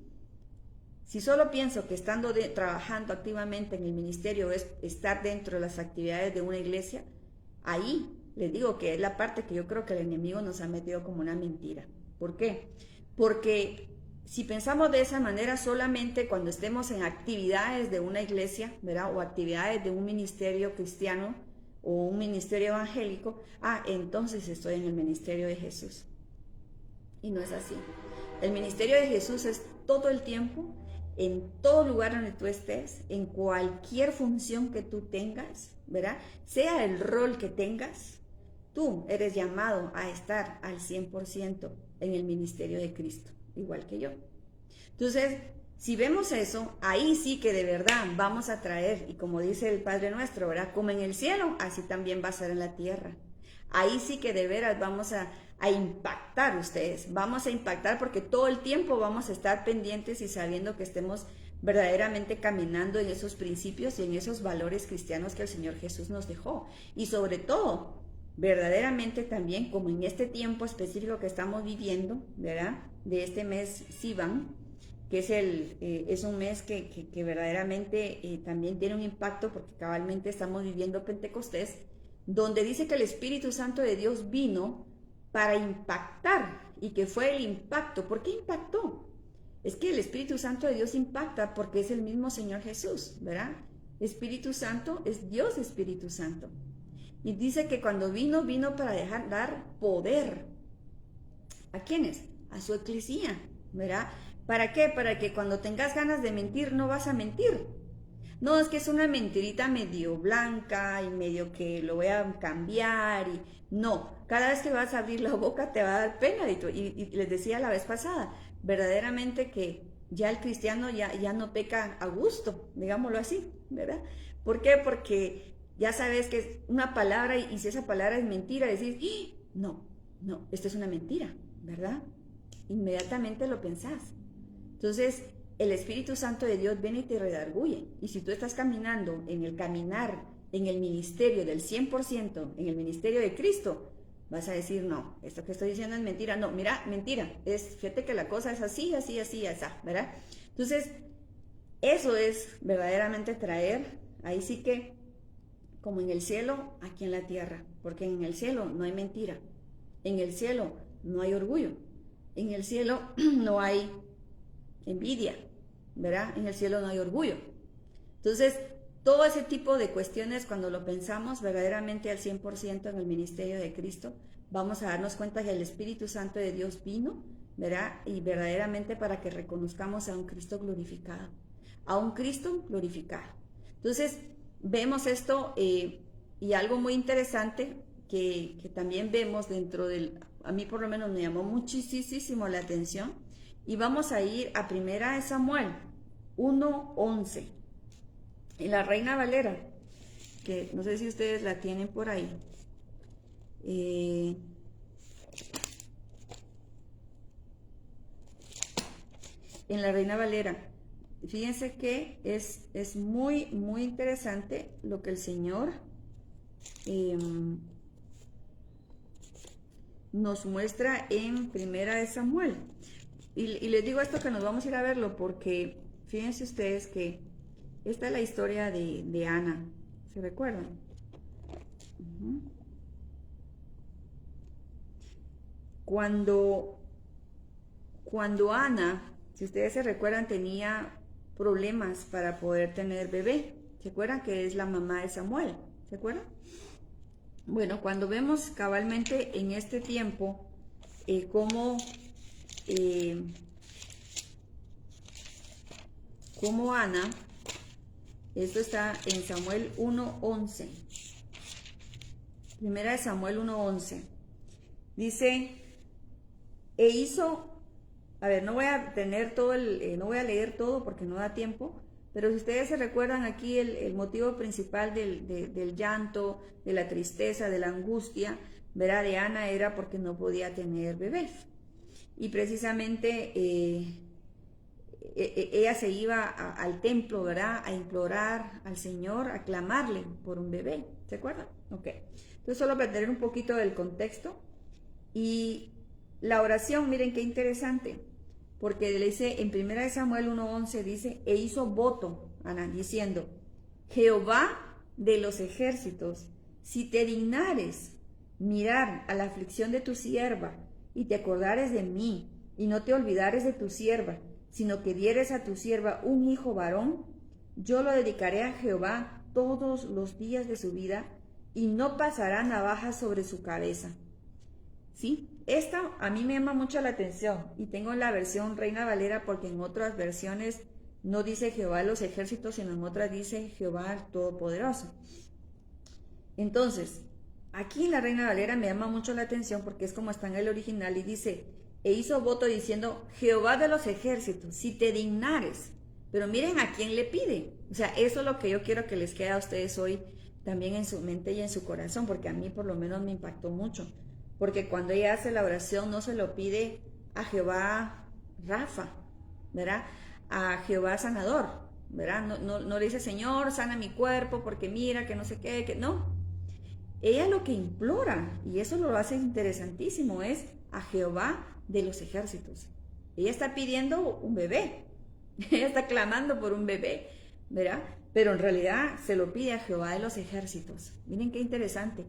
Speaker 1: si solo pienso que trabajando activamente en el ministerio es estar dentro de las actividades de una iglesia, ahí les digo que es la parte que yo creo que el enemigo nos ha metido como una mentira. ¿Por qué? Porque si pensamos de esa manera solamente cuando estemos en actividades de una iglesia, ¿verdad?, o actividades de un ministerio cristiano o un ministerio evangélico, entonces estoy en el ministerio de Jesús. Y no es así. El ministerio de Jesús es todo el tiempo, en todo lugar donde tú estés, en cualquier función que tú tengas, ¿verdad? Sea el rol que tengas, tú eres llamado a estar al 100% en el ministerio de Cristo, igual que yo. Entonces, si vemos eso, ahí sí que de verdad vamos a traer, y como dice el Padre Nuestro, ¿verdad?, como en el cielo, así también va a ser en la tierra. Ahí sí que de veras vamos a impactar ustedes, vamos a impactar porque todo el tiempo vamos a estar pendientes y sabiendo que estemos verdaderamente caminando en esos principios y en esos valores cristianos que el Señor Jesús nos dejó. Y sobre todo, verdaderamente también, como en este tiempo específico que estamos viviendo, ¿verdad?, de este mes Sivan, que es un mes que verdaderamente también tiene un impacto porque cabalmente estamos viviendo Pentecostés, donde dice que el Espíritu Santo de Dios vino para impactar y que fue el impacto. ¿Por qué impactó? Es que el Espíritu Santo de Dios impacta porque es el mismo Señor Jesús, ¿verdad? Espíritu Santo es Dios Espíritu Santo. Y dice que cuando vino para dar poder. ¿A quiénes? A su eclesía, ¿verdad? ¿Para qué? Para que cuando tengas ganas de mentir no vas a mentir. No, es que es una mentirita medio blanca y medio que lo voy a cambiar y no, cada vez que vas a abrir la boca te va a dar pena y les decía la vez pasada, verdaderamente que ya el cristiano ya no peca a gusto, digámoslo así, ¿verdad? ¿Por qué? Porque ya sabes que es una palabra y si esa palabra es mentira, decís, no, esta es una mentira, ¿verdad? Inmediatamente lo pensás. Entonces, el Espíritu Santo de Dios viene y te redarguye. Y si tú estás caminando en el caminar, en el ministerio del 100%, en el ministerio de Cristo, vas a decir, no, esto que estoy diciendo es mentira. No, mira, mentira. Fíjate que la cosa es así, así, así, así, ¿verdad? Entonces, eso es verdaderamente traer, ahí sí que, como en el cielo, aquí en la tierra. Porque en el cielo no hay mentira. En el cielo no hay orgullo. En el cielo no hay envidia, ¿verdad? En el cielo no hay orgullo. Entonces, todo ese tipo de cuestiones, cuando lo pensamos verdaderamente al 100% en el ministerio de Cristo, vamos a darnos cuenta que el Espíritu Santo de Dios vino, ¿verdad? Y verdaderamente para que reconozcamos a un Cristo glorificado, a un Cristo glorificado. Entonces, vemos esto y algo muy interesante que también vemos dentro del, a mí por lo menos me llamó muchísimo la atención, y vamos a ir a 1 Samuel 1:11, en la Reina Valera, que no sé si ustedes la tienen por ahí. En la Reina Valera, fíjense que es muy interesante lo que el Señor nos muestra en 1 Samuel. Y les digo esto que nos vamos a ir a verlo porque fíjense ustedes que esta es la historia de Ana. ¿Se recuerdan? Cuando Ana, si ustedes se recuerdan, tenía problemas para poder tener bebé. ¿Se acuerdan que es la mamá de Samuel? ¿Se acuerdan? Bueno, cuando vemos cabalmente en este tiempo cómo Ana, esto está en Samuel 1:11, 1 Samuel 1:11, dice, e hizo, a ver, no voy a tener todo no voy a leer todo porque no da tiempo, pero si ustedes se recuerdan aquí el motivo principal del llanto, de la tristeza, de la angustia, ¿verdad? De Ana era porque no podía tener bebés. Y precisamente ella se iba al templo, ¿verdad? A implorar al Señor, a clamarle por un bebé. ¿Se acuerdan? Ok. Entonces solo para tener un poquito del contexto. Y la oración, miren qué interesante, porque le dice en 1 Samuel 1:11, dice, e hizo voto, Ana, diciendo, Jehová de los ejércitos, si te dignares mirar a la aflicción de tu sierva, y te acordares de mí, y no te olvidares de tu sierva, sino que dieres a tu sierva un hijo varón, yo lo dedicaré a Jehová todos los días de su vida, y no pasará navaja sobre su cabeza. ¿Sí? Esta a mí me llama mucho la atención, y tengo la versión Reina Valera porque en otras versiones no dice Jehová de los ejércitos, sino en otras dice Jehová Todopoderoso. Entonces, aquí en la Reina Valera me llama mucho la atención porque es como está en el original y dice, e hizo voto diciendo, Jehová de los ejércitos, si te dignares. Pero miren a quién le pide. O sea, eso es lo que yo quiero que les quede a ustedes hoy también en su mente y en su corazón, porque a mí por lo menos me impactó mucho. Porque cuando ella hace la oración no se lo pide a Jehová Rafa, ¿verdad? A Jehová sanador, ¿verdad? No le dice, Señor, sana mi cuerpo porque mira que no sé qué, que no. Ella lo que implora, y eso lo hace interesantísimo, es a Jehová de los ejércitos. Ella está pidiendo un bebé, ella está clamando por un bebé, ¿verdad? Pero en realidad se lo pide a Jehová de los ejércitos. Miren qué interesante.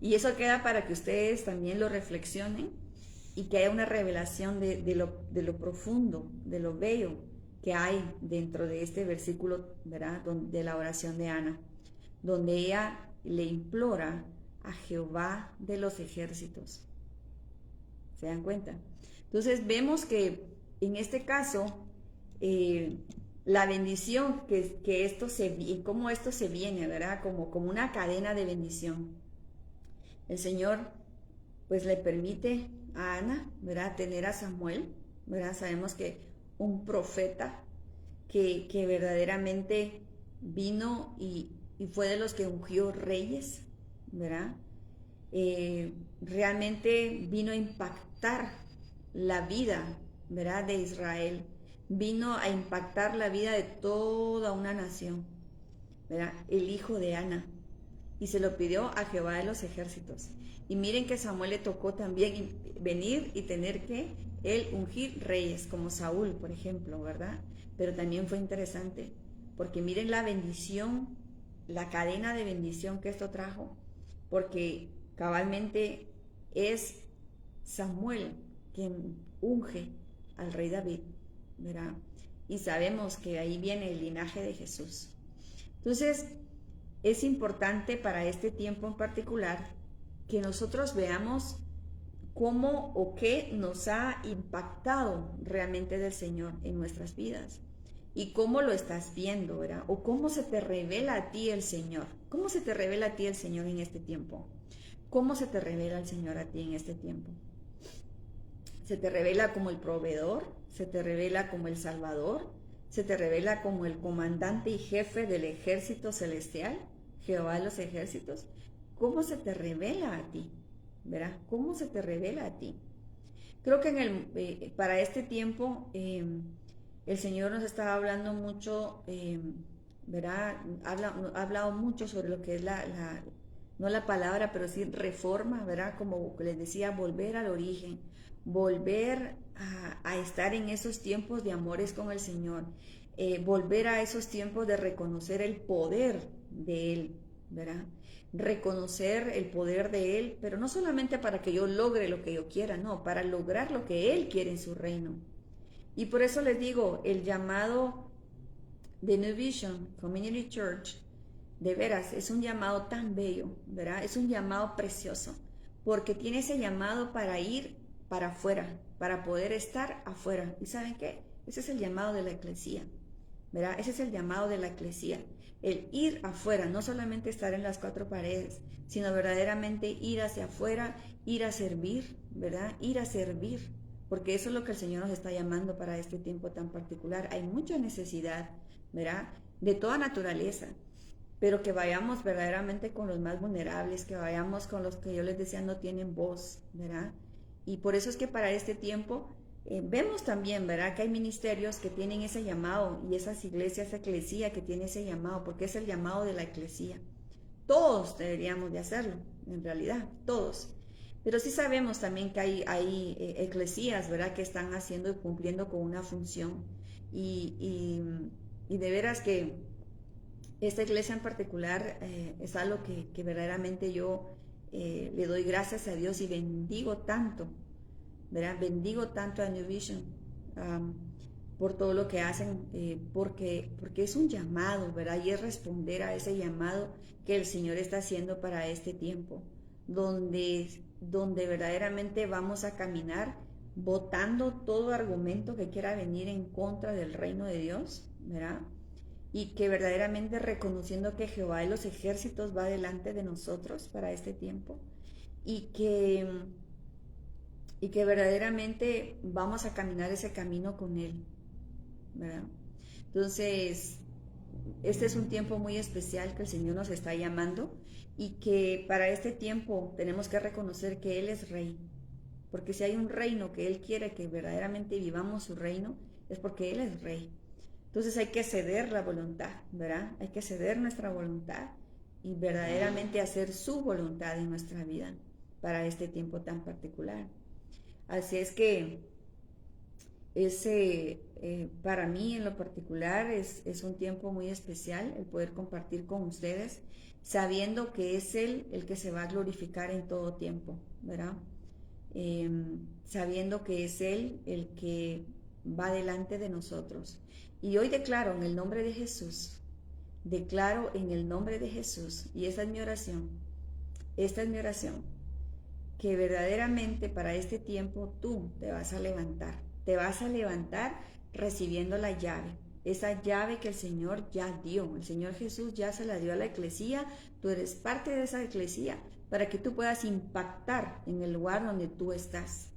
Speaker 1: Y eso queda para que ustedes también lo reflexionen y que haya una revelación de lo profundo, de lo bello que hay dentro de este versículo, ¿verdad? De la oración de Ana, donde ella le implora a Jehová de los ejércitos. ¿Se dan cuenta? Entonces vemos que en este caso la bendición que esto cómo esto se viene, ¿verdad? Como una cadena de bendición. El Señor pues le permite a Ana, ¿verdad? Tener a Samuel, ¿verdad? Sabemos que un profeta que verdaderamente vino y fue de los que ungió reyes, ¿verdad? Realmente vino a impactar la vida, ¿verdad?, de Israel. Vino a impactar la vida de toda una nación, ¿verdad? El hijo de Ana. Y se lo pidió a Jehová de los ejércitos. Y miren que Samuel le tocó también venir y tener que él ungir reyes, como Saúl, por ejemplo, ¿verdad? Pero también fue interesante, porque miren la bendición, la cadena de bendición que esto trajo, porque cabalmente es Samuel quien unge al rey David, ¿verdad? Y sabemos que ahí viene el linaje de Jesús. Entonces, es importante para este tiempo en particular que nosotros veamos cómo o qué nos ha impactado realmente del Señor en nuestras vidas y cómo lo estás viendo, ¿verdad? O cómo se te revela a ti el Señor. ¿Cómo se te revela a ti el Señor en este tiempo? ¿Cómo se te revela el Señor a ti en este tiempo? Se te revela como el proveedor, se te revela como el Salvador, se te revela como el comandante y jefe del ejército celestial, Jehová de los ejércitos. ¿Cómo se te revela a ti? ¿Verdad? ¿Cómo se te revela a ti? Creo que para este tiempo el Señor nos estaba hablando mucho, ¿verdad? Ha hablado mucho sobre lo que es no la palabra, pero sí reforma, ¿verdad? Como les decía, volver al origen, volver a estar en esos tiempos de amores con el Señor, volver a esos tiempos de reconocer el poder de Él, ¿verdad? Reconocer el poder de Él, pero no solamente para que yo logre lo que yo quiera, no, para lograr lo que Él quiere en su reino. Y por eso les digo, el llamado de New Vision Community Church, de veras, es un llamado tan bello, ¿verdad? Es un llamado precioso, porque tiene ese llamado para ir para afuera, para poder estar afuera. ¿Y saben qué? Ese es el llamado de la eclesía, ¿verdad? Ese es el llamado de la eclesía, el ir afuera, no solamente estar en las cuatro paredes, sino verdaderamente ir hacia afuera, ir a servir, ¿verdad? Ir a servir, porque eso es lo que el Señor nos está llamando para este tiempo tan particular. Hay mucha necesidad, ¿verdad? De toda naturaleza, pero que vayamos verdaderamente con los más vulnerables, que vayamos con los que yo les decía no tienen voz, ¿verdad? Y por eso es que para este tiempo vemos también, ¿verdad?, que hay ministerios que tienen ese llamado y esas iglesias, esa eclesía que tiene ese llamado, porque es el llamado de la eclesía. Todos deberíamos de hacerlo, en realidad, todos. Pero sí sabemos también que hay eclesías, ¿verdad?, que están haciendo y cumpliendo con una función. Y de veras que esta iglesia en particular es algo que verdaderamente yo le doy gracias a Dios y bendigo tanto, ¿verdad? Bendigo tanto a New Vision por todo lo que hacen, porque es un llamado, ¿verdad? Y es responder a ese llamado que el Señor está haciendo para este tiempo, donde verdaderamente vamos a caminar botando todo argumento que quiera venir en contra del reino de Dios, ¿verdad? Y que verdaderamente reconociendo que Jehová de los ejércitos va delante de nosotros para este tiempo y que verdaderamente vamos a caminar ese camino con Él, ¿verdad? Entonces, este es un tiempo muy especial que el Señor nos está llamando y que para este tiempo tenemos que reconocer que Él es Rey, porque si hay un reino que Él quiere que verdaderamente vivamos su reino, es porque Él es Rey. Entonces hay que ceder la voluntad, ¿verdad? Hay que ceder nuestra voluntad y verdaderamente hacer su voluntad en nuestra vida para este tiempo tan particular. Así es que para mí en lo particular es un tiempo muy especial el poder compartir con ustedes, sabiendo que es Él el que se va a glorificar en todo tiempo, ¿verdad? Sabiendo que es Él el que va delante de nosotros. Y hoy declaro en el nombre de Jesús, y esta es mi oración, que verdaderamente para este tiempo tú te vas a levantar recibiendo la llave, esa llave que el Señor ya dio, el Señor Jesús ya se la dio a la eclesía, tú eres parte de esa eclesía para que tú puedas impactar en el lugar donde tú estás,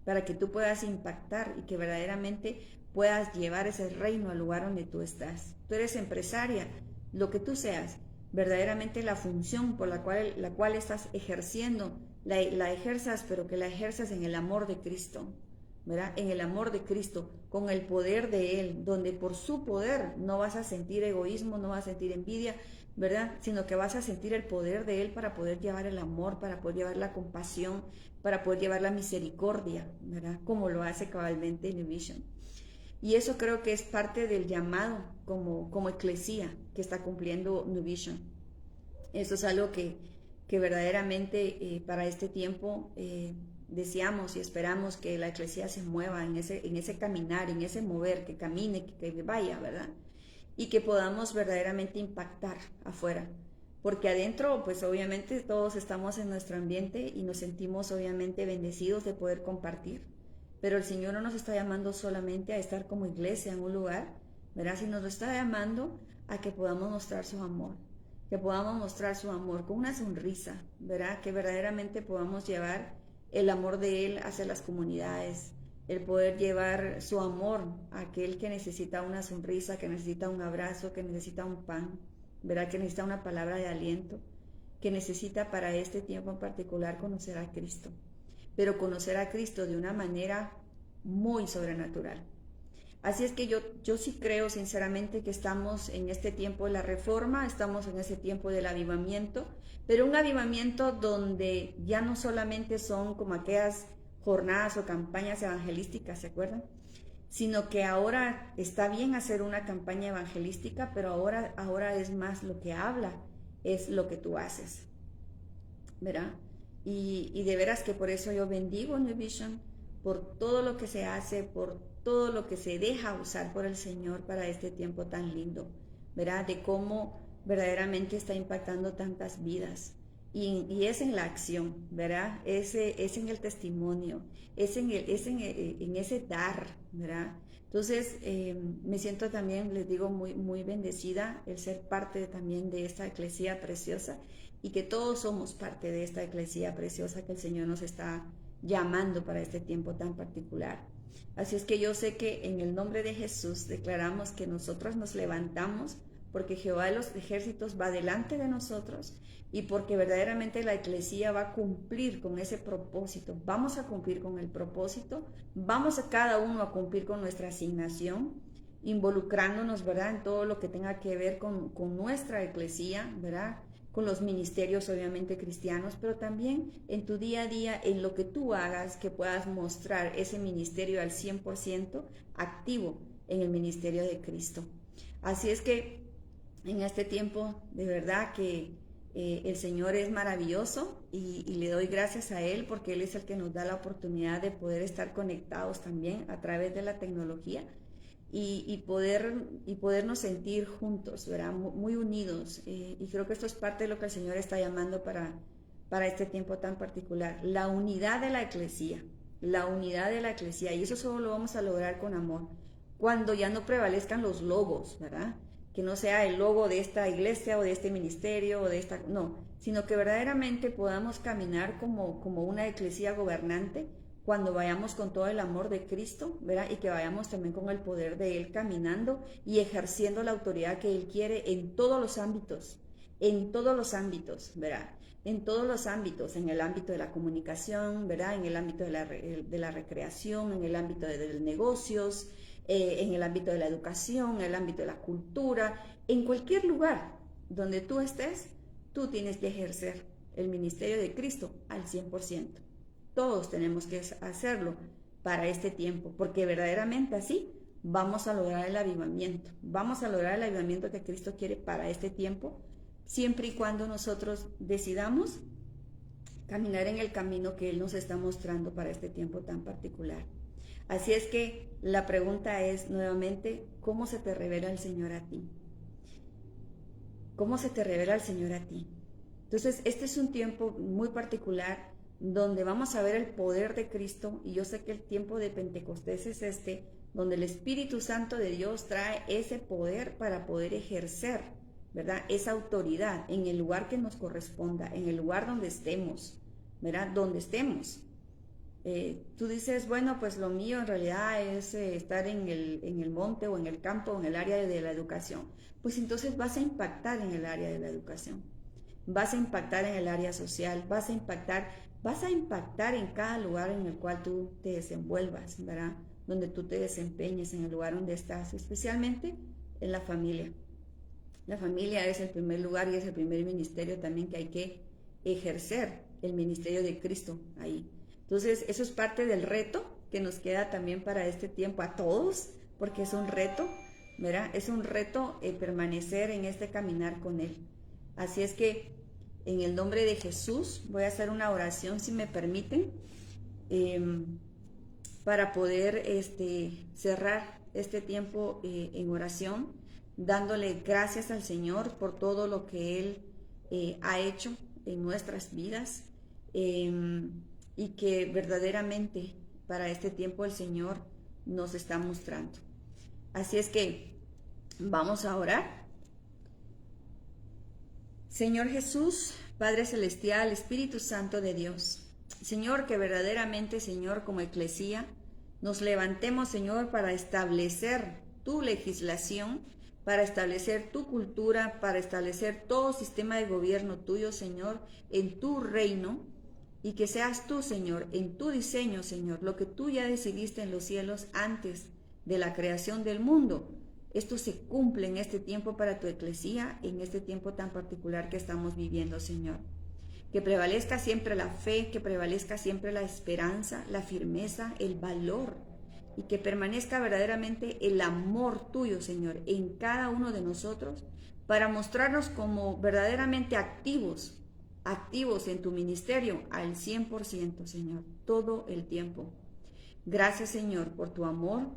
Speaker 1: para que tú puedas impactar y que verdaderamente puedas llevar ese reino al lugar donde tú estás. Tú eres empresaria, lo que tú seas, verdaderamente la función por la cual estás ejerciendo, la ejerzas, pero que la ejerzas en el amor de Cristo, ¿verdad? En el amor de Cristo, con el poder de Él, donde por su poder no vas a sentir egoísmo, no vas a sentir envidia, ¿verdad? Sino que vas a sentir el poder de Él para poder llevar el amor, para poder llevar la compasión, para poder llevar la misericordia, ¿verdad? Como lo hace cabalmente New Vision. Y eso creo que es parte del llamado como eclesía que está cumpliendo New Vision. Eso es algo que verdaderamente para este tiempo deseamos y esperamos que la eclesía se mueva en ese caminar, en ese mover, que camine, que vaya, ¿verdad? Y que podamos verdaderamente impactar afuera. Porque adentro, pues obviamente todos estamos en nuestro ambiente y nos sentimos obviamente bendecidos de poder compartir. Pero el Señor no nos está llamando solamente a estar como iglesia en un lugar, ¿verdad? Sino nos está llamando a que podamos mostrar su amor. Que podamos mostrar su amor con una sonrisa, ¿verdad? Que verdaderamente podamos llevar el amor de Él hacia las comunidades, el poder llevar su amor a aquel que necesita una sonrisa, que necesita un abrazo, que necesita un pan, ¿verdad? Que necesita una palabra de aliento, que necesita para este tiempo en particular conocer a Cristo, pero conocer a Cristo de una manera muy sobrenatural. Así es que yo sí creo sinceramente que estamos en este tiempo de la reforma, estamos en ese tiempo del avivamiento, pero un avivamiento donde ya no solamente son como aquellas jornadas o campañas evangelísticas, ¿se acuerdan? Sino que ahora está bien hacer una campaña evangelística, pero ahora es más lo que habla, es lo que tú haces, ¿verdad? Y de veras que por eso yo bendigo New Vision, por todo lo que se hace, por todo lo que se deja usar por el Señor para este tiempo tan lindo, ¿verdad? De cómo verdaderamente está impactando tantas vidas. Y es en la acción, ¿verdad? Es en el testimonio, es en ese dar, ¿verdad? Entonces, me siento también, les digo, muy, muy bendecida el ser parte también de esta eclesía preciosa y que todos somos parte de esta eclesía preciosa que el Señor nos está llamando para este tiempo tan particular. Así es que yo sé que en el nombre de Jesús declaramos que nosotros nos levantamos porque Jehová de los ejércitos va delante de nosotros y porque verdaderamente la eclesía va a cumplir con ese propósito. Vamos a cumplir con el propósito, vamos a cada uno a cumplir con nuestra asignación, involucrándonos, ¿verdad?, en todo lo que tenga que ver con nuestra eclesía, ¿verdad?, con los ministerios obviamente cristianos, pero también en tu día a día, en lo que tú hagas, que puedas mostrar ese ministerio al 100% activo en el ministerio de Cristo. Así es que en este tiempo, de verdad que el Señor es maravilloso y le doy gracias a Él porque Él es el que nos da la oportunidad de poder estar conectados también a través de la tecnología y podernos sentir juntos, ¿verdad? Muy unidos. Y creo que esto es parte de lo que el Señor está llamando para este tiempo tan particular. La unidad de la eclesía, la unidad de la eclesía. Y eso solo lo vamos a lograr con amor. Cuando ya no prevalezcan los logos, ¿verdad? Que no sea el logo de esta iglesia o de este ministerio o de esta, no, sino que verdaderamente podamos caminar como una eclesía gobernante cuando vayamos con todo el amor de Cristo, ¿verdad? Y que vayamos también con el poder de Él caminando y ejerciendo la autoridad que Él quiere en todos los ámbitos, ¿verdad? En todos los ámbitos, en el ámbito de la comunicación, ¿verdad? En el ámbito de la recreación, en el ámbito de los negocios, en el ámbito de la educación, en el ámbito de la cultura, en cualquier lugar donde tú estés, tú tienes que ejercer el ministerio de Cristo al 100%. Todos tenemos que hacerlo para este tiempo, porque verdaderamente así vamos a lograr el avivamiento. Vamos a lograr el avivamiento que Cristo quiere para este tiempo, siempre y cuando nosotros decidamos caminar en el camino que Él nos está mostrando para este tiempo tan particular. Así es que la pregunta es nuevamente, ¿cómo se te revela el Señor a ti? ¿Cómo se te revela el Señor a ti? Entonces, este es un tiempo muy particular donde vamos a ver el poder de Cristo, y yo sé que el tiempo de Pentecostés es donde el Espíritu Santo de Dios trae ese poder para poder ejercer, ¿verdad?, esa autoridad en el lugar que nos corresponda, en el lugar donde estemos, ¿verdad?, donde estemos. Tú dices, bueno, pues lo mío en realidad es estar en el monte o en el campo o en el área de la educación. Pues entonces vas a impactar en el área de la educación, vas a impactar en el área social, vas vas a impactar en cada lugar en el cual tú te desenvuelvas, ¿verdad? Donde tú te desempeñes, en el lugar donde estás, especialmente en la familia. La familia es el primer lugar y es el primer ministerio también que hay que ejercer, el ministerio de Cristo ahí. Entonces, eso es parte del reto que nos queda también para este tiempo a todos, porque es un reto, ¿verdad? Es un reto permanecer en este caminar con Él. Así es que en el nombre de Jesús voy a hacer una oración, si me permiten, para poder cerrar este tiempo en oración, dándole gracias al Señor por todo lo que Él ha hecho en nuestras vidas, y que verdaderamente para este tiempo el Señor nos está mostrando. Así es que vamos a orar. Señor Jesús, Padre Celestial, Espíritu Santo de Dios, Señor, que verdaderamente, Señor, como eclesía, nos levantemos, Señor, para establecer tu legislación, para establecer tu cultura, para establecer todo sistema de gobierno tuyo, Señor, en tu reino, y que seas tú, Señor, en tu diseño, Señor, lo que tú ya decidiste en los cielos antes de la creación del mundo. Esto se cumple en este tiempo para tu eclesía, en este tiempo tan particular que estamos viviendo, Señor. Que prevalezca siempre la fe, que prevalezca siempre la esperanza, la firmeza, el valor, y que permanezca verdaderamente el amor tuyo, Señor, en cada uno de nosotros, para mostrarnos como verdaderamente activos en tu ministerio al 100%, Señor, todo el tiempo. Gracias, Señor, por tu amor,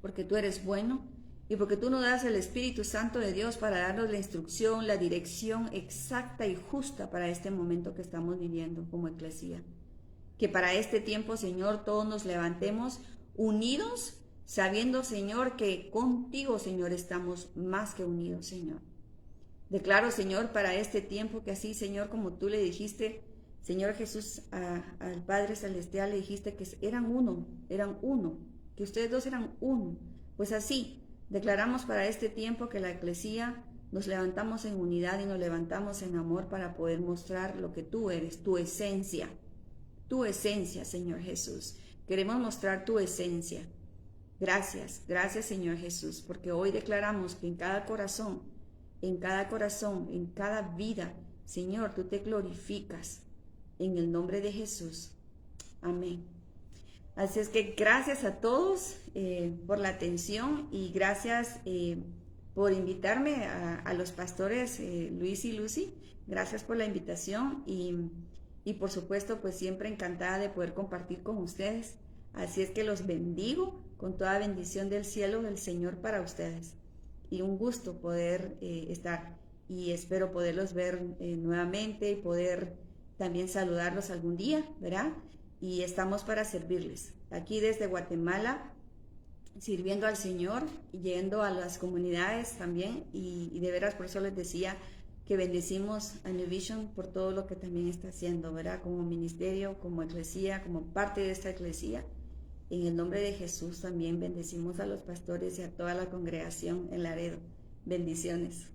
Speaker 1: porque tú eres bueno y porque tú nos das el Espíritu Santo de Dios para darnos la instrucción, la dirección exacta y justa para este momento que estamos viviendo como eclesía. Que para este tiempo, Señor, todos nos levantemos unidos, sabiendo, Señor, que contigo, Señor, estamos más que unidos, Señor. Declaro, Señor, para este tiempo que así, Señor, como tú le dijiste, Señor Jesús, al Padre Celestial le dijiste que eran uno, que ustedes dos eran uno. Pues así, declaramos para este tiempo que la eclesía nos levantamos en unidad y nos levantamos en amor para poder mostrar lo que tú eres, tu esencia, Señor Jesús. Queremos mostrar tu esencia. Gracias, Señor Jesús, porque hoy declaramos que en cada corazón, en cada vida, Señor, tú te glorificas en el nombre de Jesús. Amén. Así es que gracias a todos por la atención y gracias por invitarme a los pastores Luis y Lucy. Gracias por la invitación y por supuesto pues siempre encantada de poder compartir con ustedes. Así es que los bendigo con toda bendición del cielo del Señor para ustedes. Y un gusto poder estar y espero poderlos ver nuevamente y poder también saludarlos algún día, ¿verdad? Y estamos para servirles. Aquí desde Guatemala, sirviendo al Señor, yendo a las comunidades también y de veras por eso les decía que bendecimos a New Vision por todo lo que también está haciendo, ¿verdad? Como ministerio, como eclesía, como parte de esta eclesía. En el nombre de Jesús también bendecimos a los pastores y a toda la congregación en Laredo. Bendiciones.